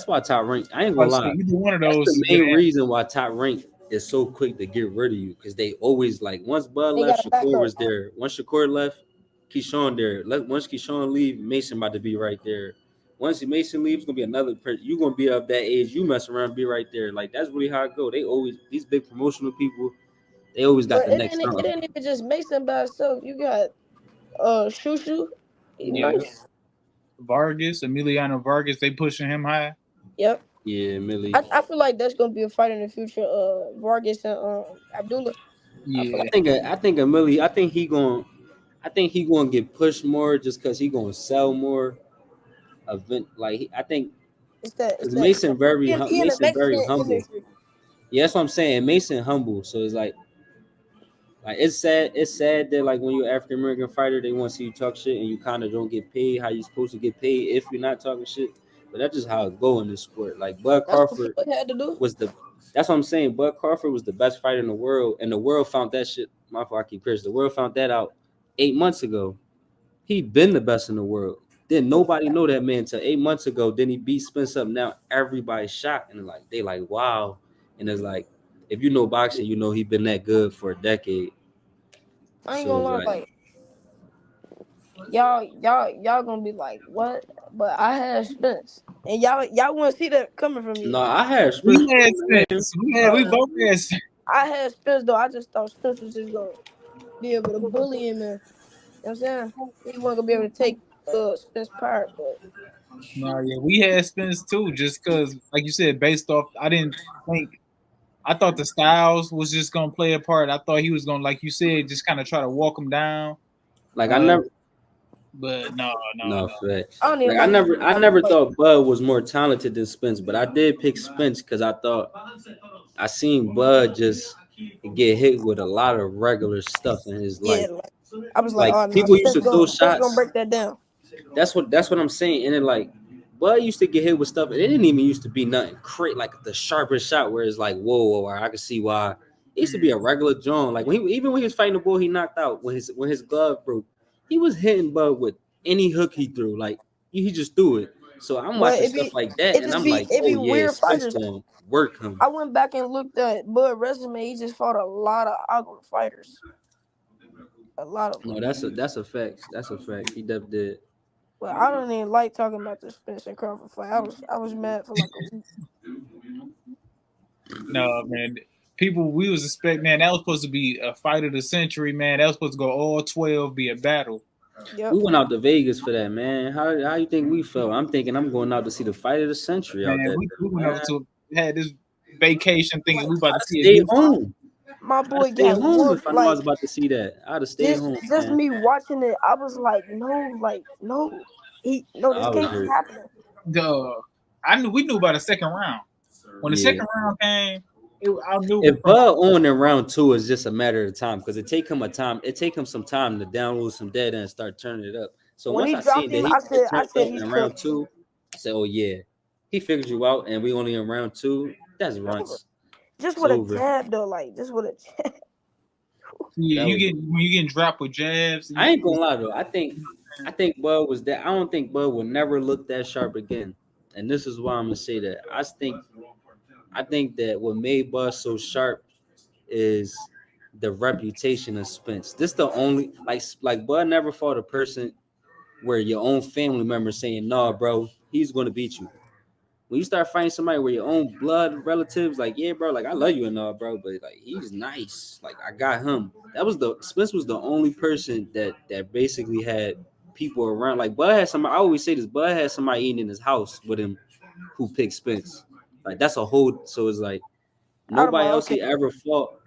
why top rank. I ain't I gonna say lie. either one of That's those the is a good main answer. reason why top rank is so quick to get rid of you, because they always like once Bud They left, got a Shakur backup. was there. Once Shakur left, Keyshawn there. Once Keyshawn leave, Mason about to be right there. Once Mason leaves, gonna be another person. You gonna be of that age. You mess around, be right there. Like that's really how it go. They always these big promotional people. They always got But the next it something. ain't even just Mason by itself. You got Shushu. He Yeah, nice. Vargas, Emiliano Vargas, they pushing him high. Yep. Yeah, Millie. I feel like that's gonna be a fight in the future. Vargas and Abdullah. I feel Yeah, like I think a Millie. I think he gonna get pushed more just because he gonna sell more. Event like I think because it's that he in the Mason very Mexican humble. industry. Yeah, that's what I'm saying. Mason humble, so it's like it's sad. It's sad that like when you're an African American fighter, they want to see you talk shit and you kind of don't get paid how you supposed to get paid if you're not talking shit. But that's just how it go in this sport. Like Bud That's what Crawford Floyd had to do. was the. That's what I'm saying. Bud Crawford was the best fighter in the world, and the world found that shit. My fault, I keep Pierce. The world found that out 8 months ago. He been the best in the world. Then nobody know that man till 8 months ago. Then he beat Spence up. Now everybody's shocked and like they like wow. And it's like if you know boxing, you know he been that good for a decade. I ain't So gonna it's lie, like like y'all gonna be like, what? But I had Spence, and y'all want to see that coming from me. no, I had Spence we too, had man. Spence. Uh, We both had. I had Spence though. I just thought Spence was just gonna be able to bully him, and you know what I'm saying he wasn't gonna be able to take Spence part. But No, shoot, yeah, we had Spence too. Just because, like you said, based off, I didn't think. I thought the Styles was just gonna play a part. I thought he was gonna, like you said, just kind of try to walk him down. Like I Uh, never but no, no, no no. facts. I don't even Like like him I like never like thought Bud was more talented than Spence, but I did pick Spence because I thought I seen Bud just get hit with a lot of regular stuff in his yeah. life. Like I was like, Like oh no, people used to throw Spence gonna shots. break that down. That's what I'm saying. And then like Bud used to get hit with stuff. It didn't even used to be nothing great, like the sharpest shot where it's like, whoa, I can see why. It used to be a regular John. Like when even when he was fighting the bull, he knocked out when his glove broke. He was hitting Bud with any hook he threw. Like he just threw it. So I'm But watching stuff like that, and I'm like, it oh be yeah, weird Spence fighters. gonna work him. I went back and looked at Bud resume. He just fought a lot of ugly fighters, a lot of them. No, that's a fact. That's a fact. He definitely did. But I don't even like talking about the Spence and Crawford fight. I was mad for like a week. No, man. People, we was expect, man. That was supposed to be a fight of the century, man. That was supposed to go all 12, be a battle. We Yep. went out to Vegas for that, man. How you think we felt? I'm thinking I'm going out to see the fight of the century out Man, there, we went over man. to had this vacation thinking we about I'd to have see a stayed good fight. home. My I'd have boy stayed got home if whooped. I know I was Like about to see that. I'd have stayed home, just man. me watching it, I was like no, no, this I was can't be hurt. happening. The I knew we knew about the second round. When the Yeah. second round came, I knew If from Bud on in round two is just a matter of time because it take him some time to download some data and start turning it up. So When once he I dropped seen that him, he got it I turned said up he's in round cooked. two, I said, oh yeah, he figured you out and we only in round two. That's It's over. runs. Just It's with a over. jab though, like just with a jab. yeah, That you was get when you getting dropped with jabs. I ain't gonna lie though. I think Bud was that. I don't think Bud will never look that sharp again. And this is why I'm gonna say that. I think that what made Bud so sharp is the reputation of Spence. This the only like Bud never fought a person where your own family member saying, "Nah, bro, he's gonna beat you." When you start fighting somebody where your own blood relatives, like, yeah, bro, like I love you and all, bro, but like he's nice. Like I got him. That was the Spence was the only person that basically had people around. Like Bud had somebody. I always say this. Bud had somebody eating in his house with him who picked Spence. Like that's a whole. So it's like Out of my nobody else okay. he ever fought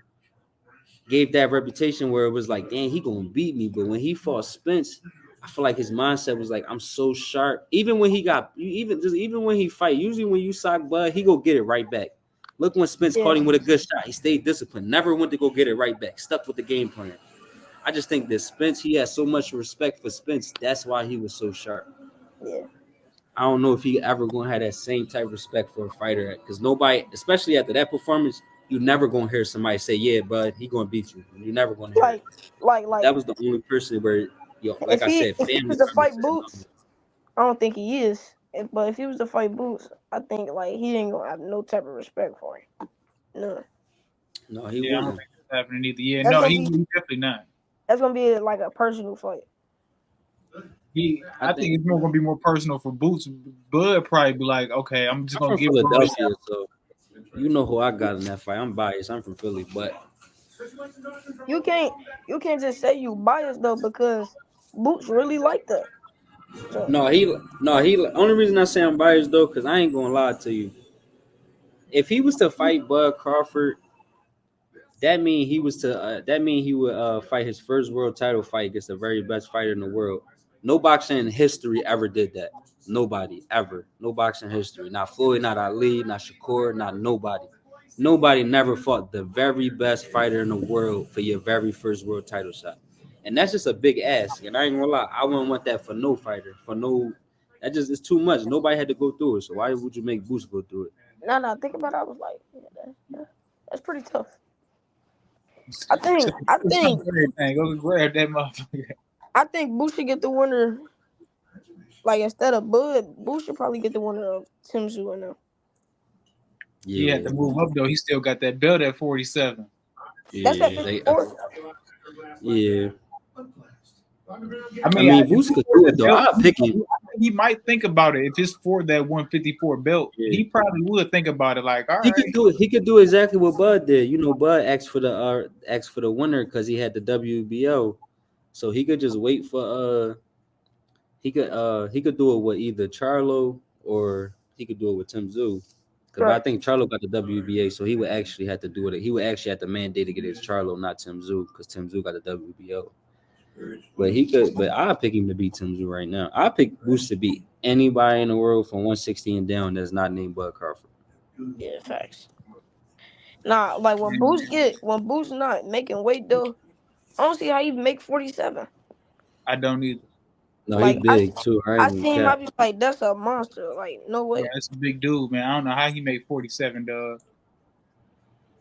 gave that reputation where it was like, dang, he gonna beat me. But when he fought Spence, I feel like his mindset was like, I'm so sharp. Even when he got, even when he fight, usually when you sock Bud, he go get it right back. Look when Spence Yeah, caught him with a good shot, he stayed disciplined, never went to go get it right back, stuck with the game plan. I just think that Spence, he has so much respect for Spence. That's why he was so sharp. yeah. I don't know if he ever gonna have that same type of respect for a fighter because nobody, especially after that performance, you never gonna hear somebody say, "Yeah, bud, he gonna beat you." You're never gonna hear it. Like, like That was the only person where, yo, like if I he said, if he family was to members fight said, Boots, I don't think he is. But if he was to fight Boots, I think like he ain't gonna have no type of respect for him. No, "No, he Yeah, I don't wouldn't." think that's happening either. Yeah, that's no, gonna he, be he definitely not. that's gonna be like a personal fight. I I think think it's more gonna be more personal for Boots. Bud probably be like, okay, I'm just I'm gonna from give Bud a Philadelphia, shot. so you know who I got in that fight. I'm biased. I'm from Philly, but You can't you can't just say you biased though because Boots really like that. So no, he. Only reason I say I'm biased though, because I ain't gonna lie to you. If he was to fight Bud Crawford, that mean he would fight his first world title fight against the very best fighter in the world. No boxing in history ever did that. Nobody ever. No boxing history. Not Floyd, not Ali, not Shakur, not nobody. Nobody never fought the very best fighter in the world for your very first world title shot. And that's just a big ask. And I ain't gonna lie, I wouldn't want that for no fighter. For no, that just is too much. Nobody had to go through it. So why would you make Boost go through it? now think about it, I was like, that's pretty tough. I think Everything. Go grab that motherfucker. I think Boots should get the winner. Like instead of Bud, Boots should probably get the winner of Tim Zoo right now. He had Yeah, to move up though. He still got that belt at 47. That's at yeah, they, 54. yeah. I I mean, mean, if Boost it's could for do the it though. belt, I'll pick him. I think he might think about it. If it's for that 154 belt, Yeah. he probably would think about it. Like, all He could right, do it. He could do exactly what Bud did. You know, Bud asked for the winner because he had the WBO, so he could just wait for he could do it with either Charlo or he could do it with Tim Zoo. Because I Right. think Charlo got the WBA, so he would actually have to do it. He would actually have to mandate to get his Charlo, not Tim Zoo, because Tim Zoo got the WBO. But he could. But I pick him to beat Tim Zoo right now. I pick Boost to beat anybody in the world from 160 and down that's not named Bud Crawford. Yeah, facts. Nah, like when Boots not making weight though, I don't see how he make 47. I don't either. No, he Like I big too. I I ain't gonna seen him, I cap. be like, that's a monster. Like no Bro, way. that's a big dude, man. I don't know how he made 47, dog.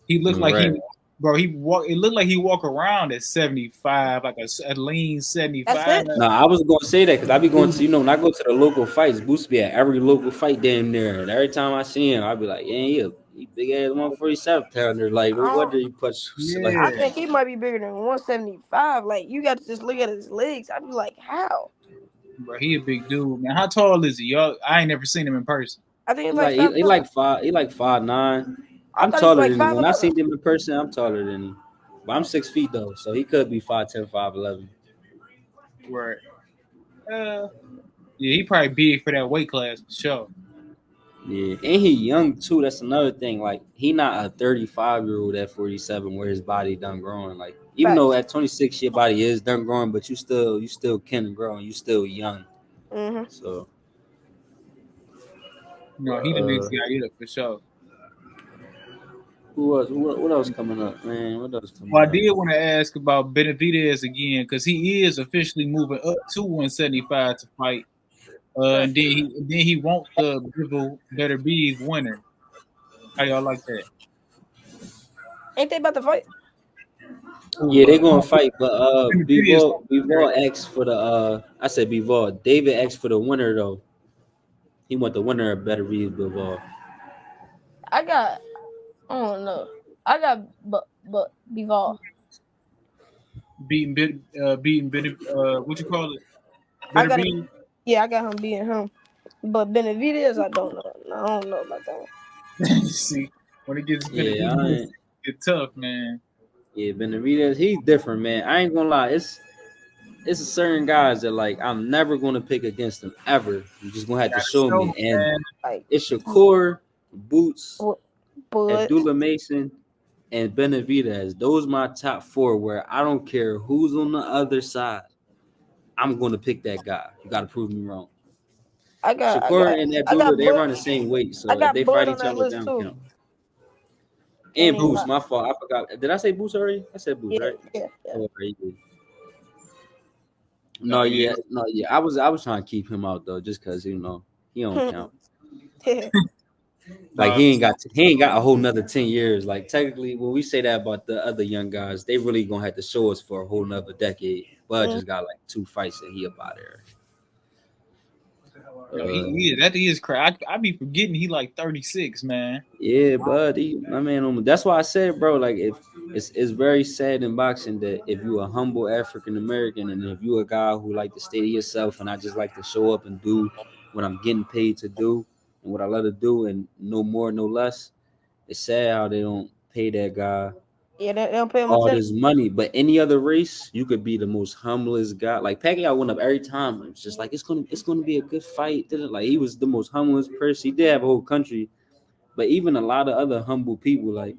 He looked You're like right. he, bro. He walk. It looked like he walk around at 75, like a lean That's 75. it. No, I was gonna say that because I be going to when I go to the local fights, Boost be at every local fight damn near. And every time I see him, I be like, yeah, he big ass 147 pounder. Like, no I don't, wonder he puts shit like I Yeah, that. think he might be bigger than 175. Like you got to just look at his legs. I'd be like, how? bro. He a big dude, man. How tall is he? Y'all, I ain't never seen him in person. I think he's He like like he, 5'11". he like five. He like 5'9". I I'm thought he was taller like than him. When I 5'11". seen him in person, I'm taller than him. But I'm 6 feet though, so he could be 5'10", 5'11". Right. Uh, yeah, he probably big for that weight class for sure. Yeah, and he young too. That's another thing. Like he not a 35-year-old at 47 where his body done growing. Like even though Facts. at 26 your body is done growing, but you still can grow and you still young. Mm-hmm. So No, he the next uh, guy, yeah, for sure. who else? What else coming up, man? What else Well, coming I up? did want to ask about Benavidez again because he is officially moving up to 175 to fight. Right. And then he wants the Bivol Better Be winner. How y'all like that? Ain't they about to fight? Yeah, they gonna No, fight, but Benavidez Bivol gonna be there. Bivol asked for the I said Bivol. David asked for the winner though. He want the winner of Better Be Bivol. I got. I don't know. I got but Bivol. What you call it? I Better got him. Be. Yeah, I got him beating him. But Benavidez, I don't know. I don't know about that one. See, when it gets Yeah, I Benavidez, ain't. it's tough, man. Yeah, Benavidez, he's different, man. I ain't gonna lie. It's a certain guys that like I'm never gonna pick against them ever. You're just gonna have to Gotta show show me. me, And man. Like, it's Shakur, Boots, but Abdullah Mason, and Benavidez. Those my top four. Where I don't care who's on the other side. I'm gonna pick that guy. You gotta prove me wrong. I got I Shakur got and I Abdullah, got they Bud. around the same weight. I So if got they Bud fight on each that other, list they don't too. count. And And he Boost, got my fault. I forgot. Did I say Boost already? I said Boost, yeah, right? yeah, yeah. Oh, right, you did. No, No, yeah, yeah, no, yeah. I was trying to keep him out though, just because. He don't count. Yeah, Like Nah, he ain't got a whole nother 10 years. Like technically, when we say that about the other young guys, they really gonna have to show us for a whole nother decade. Bud mm, just got like 2 fights and he up out there. yo, Uh, that is crazy. I be forgetting he like 36, man. yeah, Bud, my man. That's why I said, bro. Like if it's very sad in boxing that if you a humble African American and if you a guy who like to stay to yourself and I just like to show up and do what I'm getting paid to do and what I love to do and no more, no less. It's sad how they don't pay that guy yeah, they don't pay him all attention. this money. But any other race, you could be the most humblest guy. Like Pacquiao went up every time. It's just like it's gonna be a good fight. Like he was the most humblest person. He did have a whole country, but even a lot of other humble people, like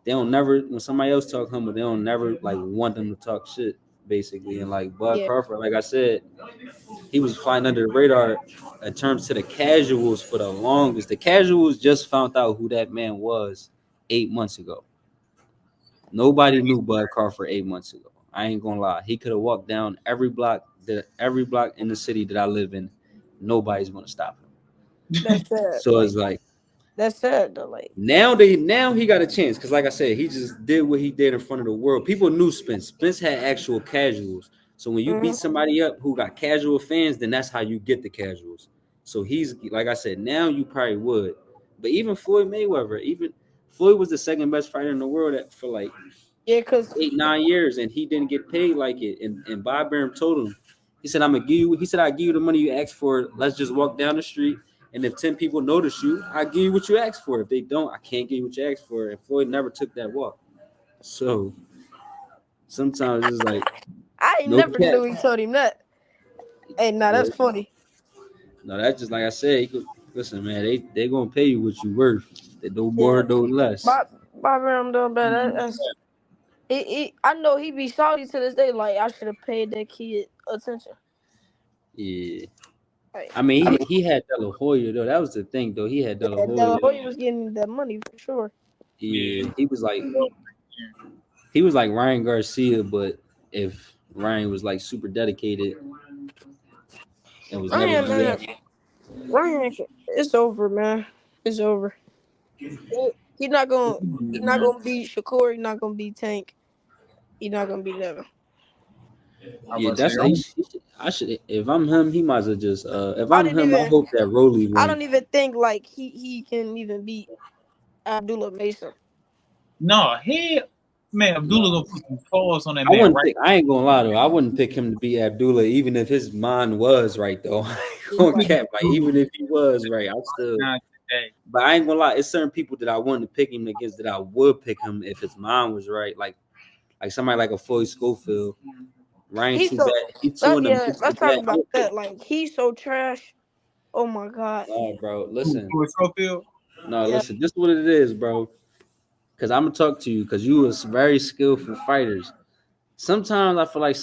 they don't never when somebody else talk humble, they don't never like want them to talk shit. Basically, and like Bud Yeah, Crawford, like I said, he was flying under the radar in terms to the casuals for the longest. The casuals just found out who that man was 8 months ago. Nobody knew Bud Crawford 8 months ago. I ain't gonna lie. He could have walked down every block in the city that I live in. Nobody's gonna stop him. that's sad. So it's like That's sad though. Like, now he got a chance because like I said, he just did what he did in front of the world. People knew Spence. Spence had actual casuals. So when you beat mm, somebody up who got casual fans, then that's how you get the casuals. So he's like I said, now you probably would. But even Floyd Mayweather, even Floyd was the second best fighter in the world for like yeah, cause 8 9 years and he didn't get paid like it. And Bob Burnham told him, he said, I'm gonna give you, he said, I'll give you the money you asked for. Let's just walk down the street. And if 10 people notice you, I give you what you asked for. If they don't, I can't give you what you asked for. And Floyd never took that walk. So sometimes it's like I ain't no never cap. knew he told him that. Hey, nah, Yeah. that's funny. No, that's just like I said. Listen, man, they gonna pay you what you worth. They no more, Yeah, no less. Bob Ram done better. That's I know he be salty to this day. Like I should have paid that kid attention. Yeah. Like, I mean, he had De La Hoya though. That was the thing though. He had De La yeah, De La Hoya. Hoya was getting that money for sure. Yeah. Yeah, he was like Ryan Garcia, but if Ryan was like super dedicated and was never Ryan, beat man, up. Ryan, it's over, man. It's over. He not gonna he not Man, gonna beat Shakur. He not gonna beat Tank. He not gonna beat Devin. I Yeah, was say, I should if I'm him, he might as well just if I I'm didn't him, I even. hope that Rolly I win. don't even think like he can even beat Abdullah Mason. no, he man, Abdullah No. gonna put some paws on that I man wouldn't right pick. I ain't gonna lie though. I wouldn't pick him to be Abdullah, even if his mind was right though. I ain't He's gonna like, cap. Like even if he was right, I still. now today. But I ain't gonna lie. It's certain people that I wouldn't pick him against that I would pick him if his mind was right. Like somebody like a Floyd Schofield. Ryan he's too so. bad. He's too in the Yeah, mix let's with talk that. about that. Like he's so trash. Oh my god. No, bro. Who, Listen. Floyd Schofield? No, Yeah. listen. This is what it is, bro. Because I'm gonna talk to you because you was very skillful fighters. Sometimes I feel like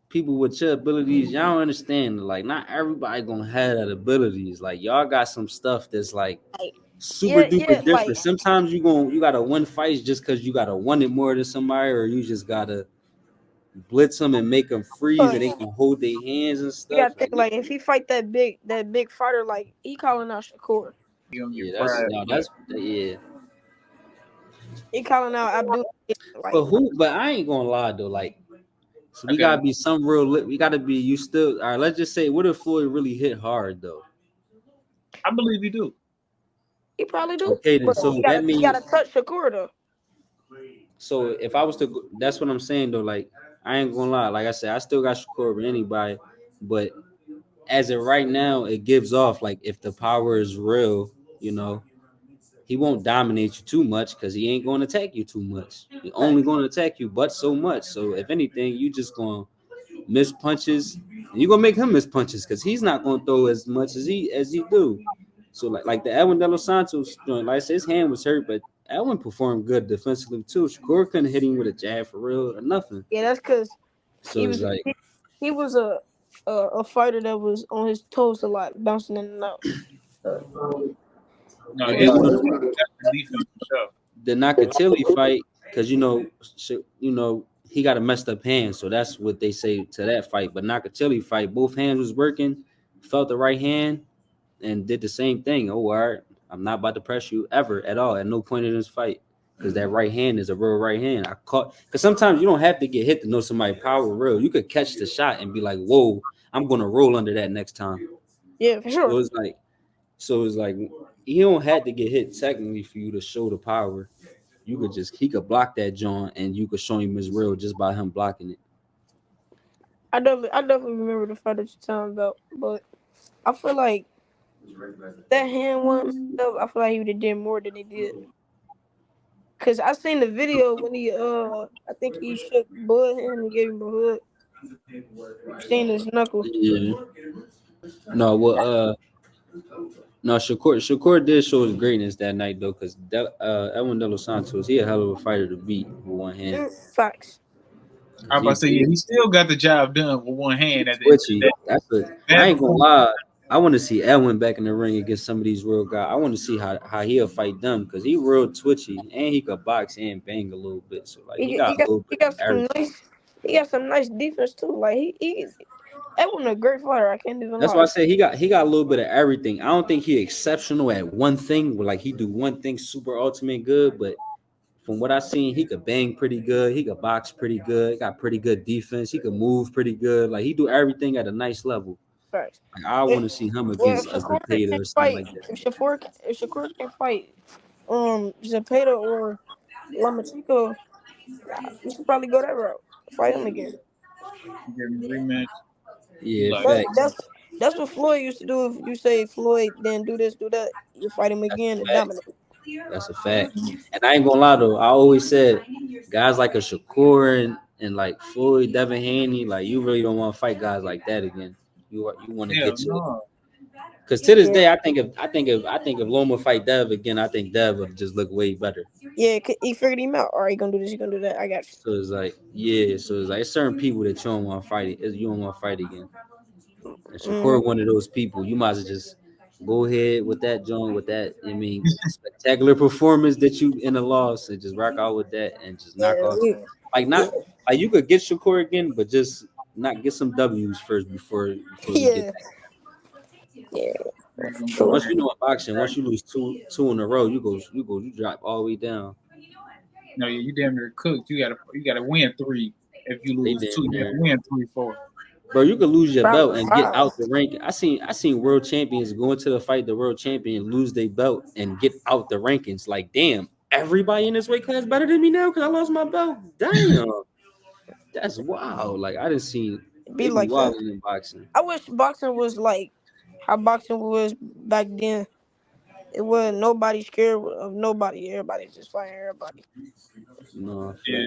people with your abilities, y'all don't understand. Like not everybody gonna have that abilities. Like y'all got some stuff that's like Like, super yeah, yeah. duper Like, different. Sometimes you gotta win fights just because you gotta win it more than somebody, or you just gotta blitz them and make them freeze uh, and they can hold their hands and you gotta stuff. think Like like if he fight that big fighter, like he calling out Shakur. He gonna get yeah, fried. that's yeah. He calling out Abdullah. Like, But I ain't gonna lie though. Like so we Okay, gotta be some real. We gotta be. You still all right? Let's just say, what if Floyd really hit hard though? I believe he do. he probably do. Okay, then But so that he means gotta touch Shakur though. so if I was to, that's what I'm saying though. Like I ain't gonna lie. Like I said, I still got Shakur over anybody, but as of right now, it gives off like if the power is real, you know, he won't dominate you too much because he ain't going to attack you too much. He's only Facts. going to attack you, but so much. So if anything, you just gonna miss punches. And you're gonna make him miss punches because he's not gonna throw as much as he do. So like the Edwin De Los Santos joint, like I said, his hand was hurt, but Edwin performed good defensively too. Shakur couldn't hit him with a jab for real or nothing. Yeah, that's because So he it's was like, he was a fighter that was on his toes a lot, bouncing in and out. No, and his then that's the defense for sure. the Nakatili fight, because he got a messed up hand, so that's what they say to that fight. But Nakatili fight, both hands was working, felt the right hand, and did the same thing. Oh, all right, I'm not about to press you ever at all at no point in this fight because that right hand is a real right hand. I caught because sometimes you don't have to get hit to know somebody power real. You could catch the shot and be like, whoa, I'm gonna roll under that next time. Yeah, for So sure. it's like you don't have to get hit technically for you to show the power. You could just he could block that joint and you could show him his real just by him blocking it. I definitely remember the fight that you're talking about, but I feel like that hand one up, I feel like he would have did more than he did. Cause I seen the video when he I think he shook Bud hand and gave him a hug. You seen his knuckles. Yeah. No, well, no, Shakur did show his greatness that night though, because Edwin De Los Santos, he a hell of a fighter to beat with one hand. Facts. I'm about to say, yeah, he still got the job done with one He hand at the end of the twitchy. day. I That ain't gonna performance, lie. I want to see Edwin back in the ring against some of these real guys. I want to see how he'll fight them because he real twitchy and he could box and bang a little bit. So like he He, got he a got little he bit of got some everything. nice he got some nice defense too. Like he that was a great fighter. I can't even That's why lie. I say he got a little bit of everything. I don't think he exceptional at one thing. Like he do one thing super ultimate good, but from what I seen, he could bang pretty good. He could box pretty good. Got pretty good defense. He could move pretty good. Like he do everything at a nice level. Facts. Like I If, want to see him well, against if a Shakur Zepeda can or something fight, like that. if Shakur can fight, Zepeda or Lomachenko, we should probably go that route. Fight him again. give him a rematch. You Yeah, like, That, facts. that's that's what Floyd used to do. If you say Floyd, then do this, do that, you fight him That's again a and fact. dominate. That's a fact. And I ain't gonna lie though. I always said guys like a Shakur and like Floyd, Devin Haney, like you really don't want to fight guys like that again. You want to hell get to it. no. Because to this Yeah, day, I think if Loma fight Dev again, I think Dev would just look way better. yeah. He figured him out. All right, he gonna do this. He gonna do that. I got you. So it's like, yeah. So it's like certain people that you don't want to fight. You don't want to fight again. And Hmm. Shakur, one of those people, you might as well just go ahead with that joint, with that. I mean, spectacular performance that you in the loss, and just rock out with that, and just knock Yeah, off. Like yeah, not like you could get Shakur again, but just not get some W's first before you get yeah, that. yeah. Ain't gonna Because go Sure. once there. you know in boxing, once you lose two in a row, you drop all the way down. No, yeah, you damn near cooked. You gotta win three. If you They lose two, damn you gotta near. win 3-4. Bro, you could lose your Probably belt and get five. out the rank. I seen world champions go into the fight, the world champion lose their belt and get out the rankings. Like, damn, everybody in this weight class better than me now because I lost my belt. Damn, that's wild. Like I didn't see It'd be they be like that. wilding in boxing. I wish boxing was like how boxing was back then. It wasn't nobody scared of nobody. Everybody just fighting everybody. No, fact. Yeah,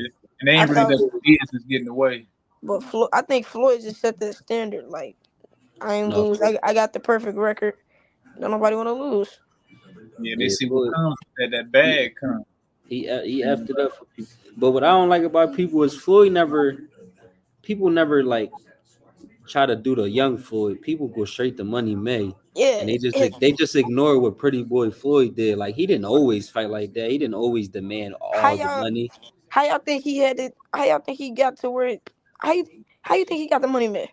and they I ain't really thought, let the business get in the way. but I think Floyd just set the standard. Like I ain't No, lose. I got the perfect record. Don't nobody want to lose. Yeah, they yeah, see what Floyd, comes with that he bag comes. he effed it up for people. But what I don't like about people is Floyd never people never like try to do the young Floyd. People go straight to Money May, Yeah. and they just ignore what Pretty Boy Floyd did. Like he didn't always fight like that. He didn't always demand How all the y'all? money. How y'all think he had it? How y'all think he got to where? How you? How you think he got the money, man?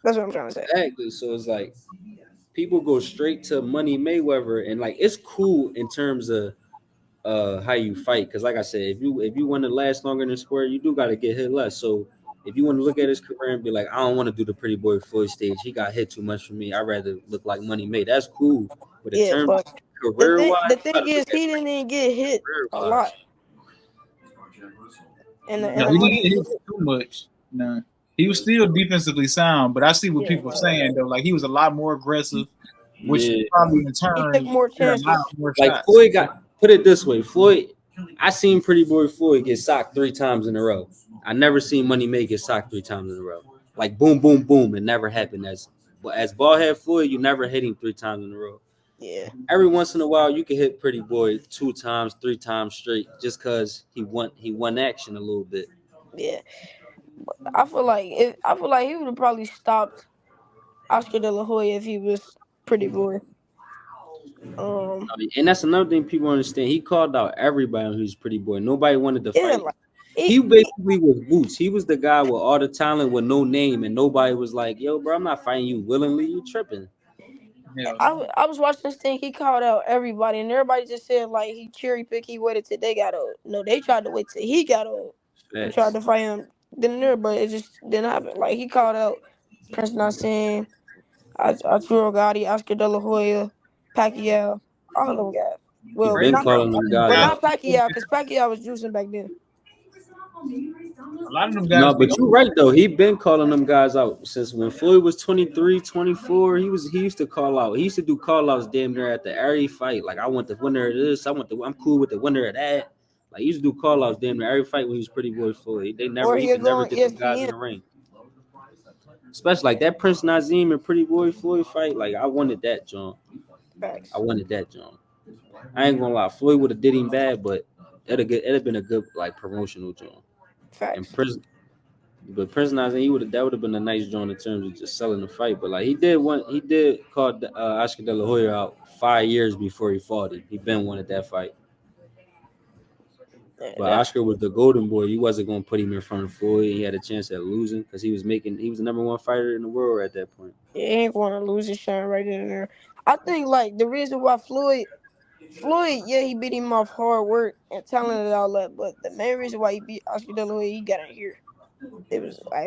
That's what I'm trying to say. Exactly. So it's like people go straight to Money Mayweather, and like it's cool in terms of how you fight. Because like I said, if you want to last longer in the sport, you do got to get hit less. So if you want to look at his career and be like, I don't want to do the Pretty Boy Floyd stage. He got hit too much for me. I'd rather look like Money May. That's cool. But in Yeah, terms but of career wise, the you got thing to look is, at he didn't even get hit career a wise. lot, and No, the he didn't money. get hit too much. No, he was still defensively sound, but I see what Yeah, people saying though. Like he was a lot more aggressive, which Yeah. probably in he took turn more allowed chances. more Like shots. Floyd got put it this way. I seen Pretty Boy Floyd get socked 3 times in a row. I never seen Money May get socked 3 times in a row. Like boom, boom, boom. It never happened as ballhead Floyd, you never hit him 3 times in a row. Yeah, Every once in a while you can hit Pretty Boy 2 times, 3 times straight just cause he won action a little bit. yeah. I feel like he would have probably stopped Oscar De La Hoya if he was Pretty Boy. Um, And that's another thing people understand. He called out everybody who's Pretty Boy. Nobody wanted to yeah, fight. like He he, basically was Boots. He was the guy with all the talent with no name, and nobody was like, "Yo, bro, I'm not fighting you willingly. You tripping?" Hell I was watching this thing. He called out everybody, and everybody just said like he cherry picked. He waited till they got old. No, they tried to wait till he got old and tried Facts. to fight him. Then there, but it just didn't happen. Like he called out Prince Nassim, Arturo Gotti, Oscar De La Hoya, Pacquiao, all of them guys. He Well, been not bro. A calling lot them of them guys well guys, out. not Pacquiao because Pacquiao was juicing back then. a lot of them guys No, be but you're old. right though. He been calling them guys out since when Floyd was 23, 24. He used to call out. He used to do call outs damn near at the every fight. Like I want the winner of this. I'm cool with the winner of that. Like he used to do call outs damn near every fight when he was Pretty Boy Floyd. Or He he'll could go never on get them guys in ESPN. the ring. Especially like that Prince Nazim and Pretty Boy Floyd fight. Like I wanted that, John. I Facts, wanted that, John. I ain't gonna lie. Floyd would have did him bad, but it'd have been a good like promotional John. And facts. Prince But Prince Nazim, that would have been a nice joint in terms of just selling the fight. But like he did call Oscar De La Hoya out 5 years before he fought him. He been wanted that fight. Yeah, But that Oscar was the golden boy. He wasn't gonna put him in front of Floyd. He had a chance at losing because he was the number one fighter in the world at that point. he ain't going to lose his shine right in there. I think like the reason why Floyd, yeah, he beat him off hard work and talent and all that, but the main reason why he beat Oscar De La Hoya, he got in here. It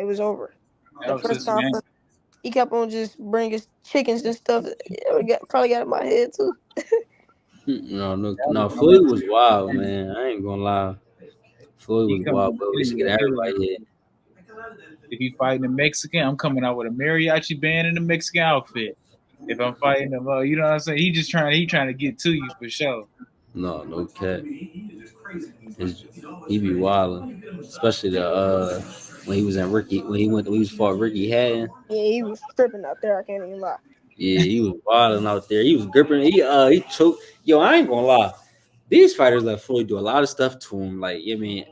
was over. That The was press his man. conference, he kept on just bringing chickens and stuff. It probably got in my head too. No, no, That was, no. that was Floyd was his wild, man. man. I ain't gonna lie. Floyd He was come wild, to but we the used to get city, he was everybody hit. like, if you fighting a Mexican, I'm coming out with a mariachi band and a Mexican outfit. If I'm fighting them, you know what I'm saying? He trying to get to you for sure. No, no cat. He be wilding, especially the when he was in Ricky when he was fought Ricky Hatton. Yeah, he was tripping out there. I can't even lie. Yeah, he was wilding out there. He was gripping. He choked. Yo, I ain't gonna lie. These fighters let Floyd do a lot of stuff to him. Like I mean,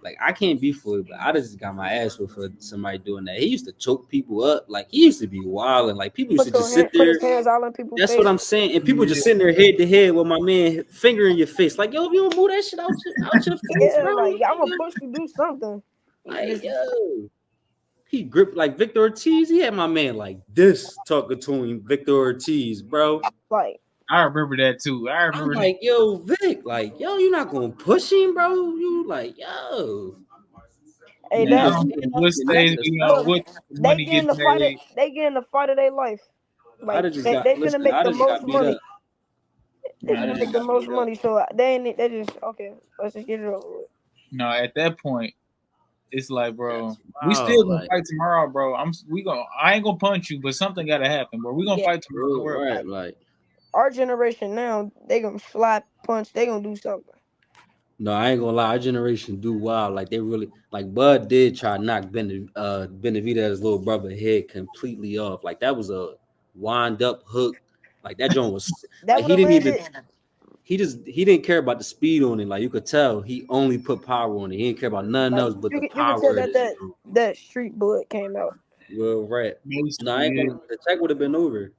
like I can't be Floyd, but I just got my ass whipped for somebody doing that. He used to choke people up. Like he used to be wilding. Like people used to just sit Put his there. hands all in people's That's what face. I'm saying. And people just Yeah. sitting there head to head with my man finger in your face. Like, yo, if you don't move that shit out your face, Yeah, bro. like I'm gonna push you do something. He Like, just yo. He gripped like Victor Ortiz. He had my man like this talking to him, Victor Ortiz, bro. like, I remember that too. I I'm remember that. like, yo, Vic, like, yo, you not gonna push him, bro. You like, yo, hey, you Man, I that just don't stand know off what your neck stage, or you know, something. look, what money get paid. they getting the fight of their life. I'd Like have just got they finna listen, make I the just most got beat money. up. They I finna just make the got most beat up. money. So they ain't they just okay. Let's just get it over with. No, at that point, it's like, bro, That's we still wild. gonna Like, fight tomorrow, bro. I ain't gonna punch you, but something gotta happen, bro. We gonna Yeah, fight tomorrow. Don't bro, worry about right, it. like our generation now, they gonna slap, punch, they gonna do something. no, I ain't gonna lie. Our generation do wild. Like they really like Bud did try to knock Benavidez's little brother head completely off. Like that was a wind up hook. Like that joint was That like would have landed. he didn't care about the speed on it. Like you could tell he only put power on it. He didn't care about nothing Like else but the you could tell power of that this joint. that street blood came out. Well, right. No, I ain't Basically, gonna, the check would have been over.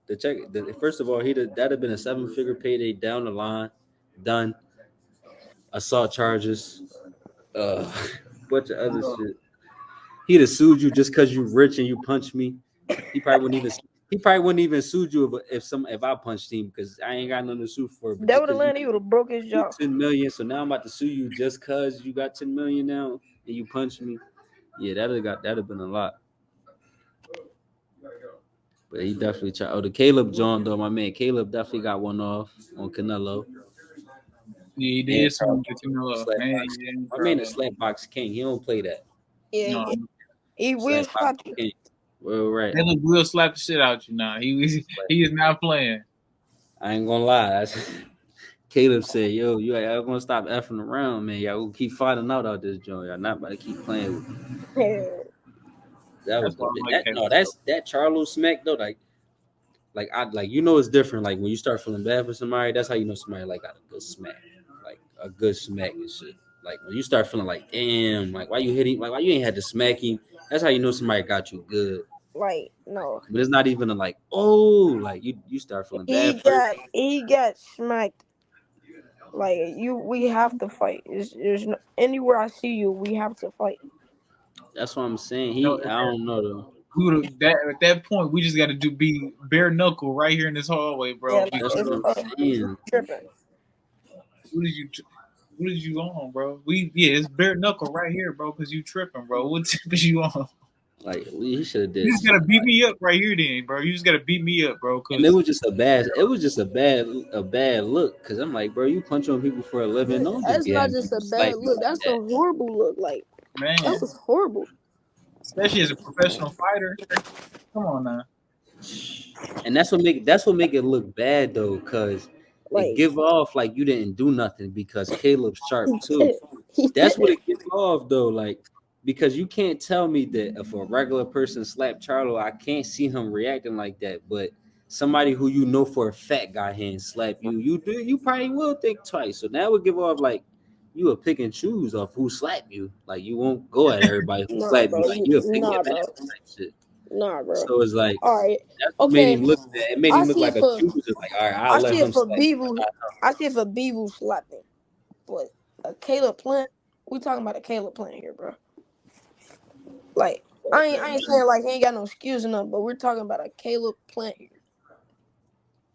First of all, that'd have been a 7-figure payday down the line, done. Assault charges, uh, bunch of other shit. He'd have sued you just because you rich and you punched me. He probably wouldn't even. He probably wouldn't even sued you if I punched him because I ain't got nothing to sue for. But That just would have because you landed. He would have broke his you jaw. 10 million, so now I'm about to sue you just because you got 10 million now and you punched me. Yeah, that'd have been a lot. But he definitely tried. Oh, the Caleb John though, my man Caleb definitely got one off on Canelo yeah, he and did Charlo. swing with Canelo, and Slapbox. he did My man is Charlo. Slapbox King. He don't play that. Yeah, No, he will Slapbox slap you. King. Well, right. Caleb will slap the shit out you now. He is not playing. I ain't gonna lie. Caleb said, "Yo, y'all gonna stop effing around, man. Y'all gonna keep finding out this joint. Y'all not about to keep playing with me." Yeah, That That's was the why I bit. like That no, Caleb. that's that Charlo smack though. Like I like it's different. Like when you start feeling bad for somebody, that's how you know somebody like got a good smack, like a good smack and shit. Like when you start feeling like, damn, like why you hitting, like why you ain't had to smack him. That's how you know somebody got you good. like no, But it's not even a like, oh, like you start feeling bad first. he got smacked. Like we have to fight. There's no, anywhere I see you, we have to fight. That's what I'm saying. No, I don't know though. that at that point we just got to be bare knuckle right here in this hallway, Yeah, bro. like That's Because what I'm it's saying. tripping. what did you what is you on, bro? It's bare knuckle right here, bro. Because you tripping, bro. What tip is you on? Like he should have You did just gotta something. beat me up right here, then, bro. You just gotta beat me up, bro. And it Cause was just a bad. It was just a bad look. Cause I'm like, bro, you punch on people for a living. Don't just That's be not having just people a slap bad you look. like That's a that. horrible look. Like that man, was horrible. especially as a professional fighter, come on now. And that's what make it look bad though, cause it Like give off like you didn't do nothing because Caleb's sharp he too. did. He That's what did. it gives off though, like because you can't tell me that if a regular person slapped Charlo, I can't see him reacting like that. But somebody who you know for a fact got hand slap you, you probably will think twice. So that would give off like you will pick and choose of who slapped you. Like you won't go at everybody who Nah, slapped you. bro. Like you'll pick your Nah, bro. battles type shit. Nah, bro. So it's like All right. that's what made Okay. him look bad. It made I him look see it like a for. chooser. Like all right, I'll I let see it him for slap you. Beeble. I see it for Beeble slapping. But a Caleb Plant. We talking about a Caleb Plant here, bro. Like I ain't saying like he ain't got no skills or nothing, but we're talking about a Caleb Plant here.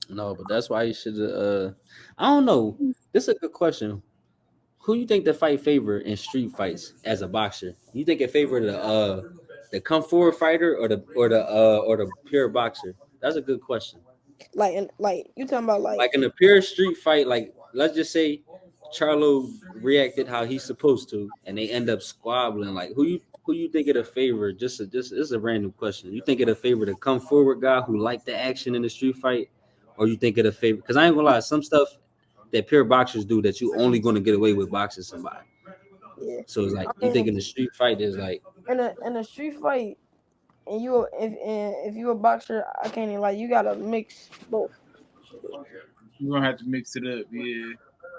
No, but that's why you should have. I don't know. This is a good question. Who you think the fight favor in street fights as a boxer? You think it favor the come forward fighter or the pure boxer? That's a good question. Like and like you talking about like Like in a pure street fight, like let's just say Charlo reacted how he's supposed to, and they end up squabbling. Like who you think it'll favor? Just this is a random question. You think it'll favor the come forward guy who like the action in the street fight, or you think it'll favor? Because I ain't gonna lie, some stuff that pure boxers do that you only gonna get away with boxing somebody. yeah. So it's like I you think mean in the street fight is like in a street fight and if you a boxer, I can't even like you gotta mix both. You're gonna have to mix it up, yeah.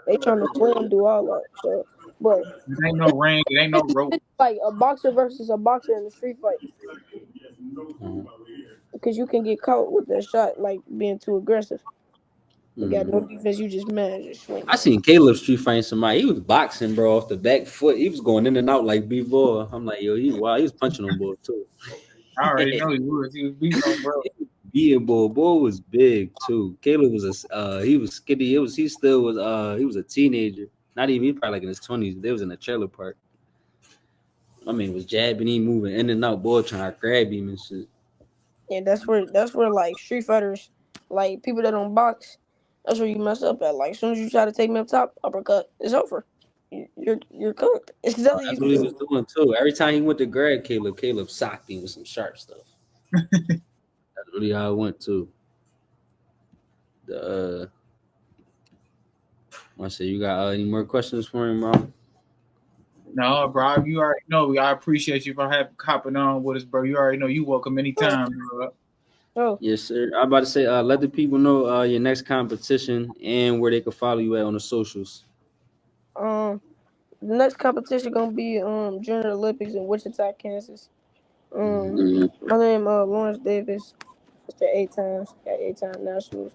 They trying to swim do all that. So but It ain't no ring, it ain't no rope. it's like a boxer versus a boxer in the street fight. mm, Because you can get caught with that shot like being too aggressive. You got no mm. defense, you just mad, just I swinging. seen Caleb street fighting somebody. He was boxing, bro, off the back foot. He was going in and out like B-boy. I'm like, yo, he was punching on boy too. I already know he was. He was beating on bro. Being boy was big too. Caleb was he was skinny. He still was he was a teenager. Not even he probably like in his 20s. They was in a trailer park. I mean, was jabbing him, moving in and out, boy trying to grab him and shit. Yeah, that's where like street fighters, like people that don't box, that's where you mess up at. Like as soon as you try to take me up top, uppercut, it's over. You're cooked. It's nothing you That's can what he do. was doing too. Every time he went to grab Caleb socked him with some sharp stuff. That's really how it went too. The I say you got any more questions for him, bro? No, bro, you already know. I appreciate you for hopping on with us, bro. You already know you welcome anytime, bro. Oh, Yes, sir. I'm about to say, let the people know your next competition and where they can follow you at on the socials. um, the next competition gonna be Junior Olympics in Wichita, Kansas. Mm-hmm. My name Lawrence Davis. Mr. 8 times, got 8 time nationals,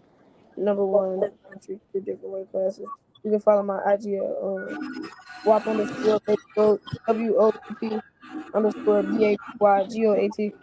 number one in the country, 2 different weight classes. You can follow my IG at WAP underscore WOP underscore BAYGOAT.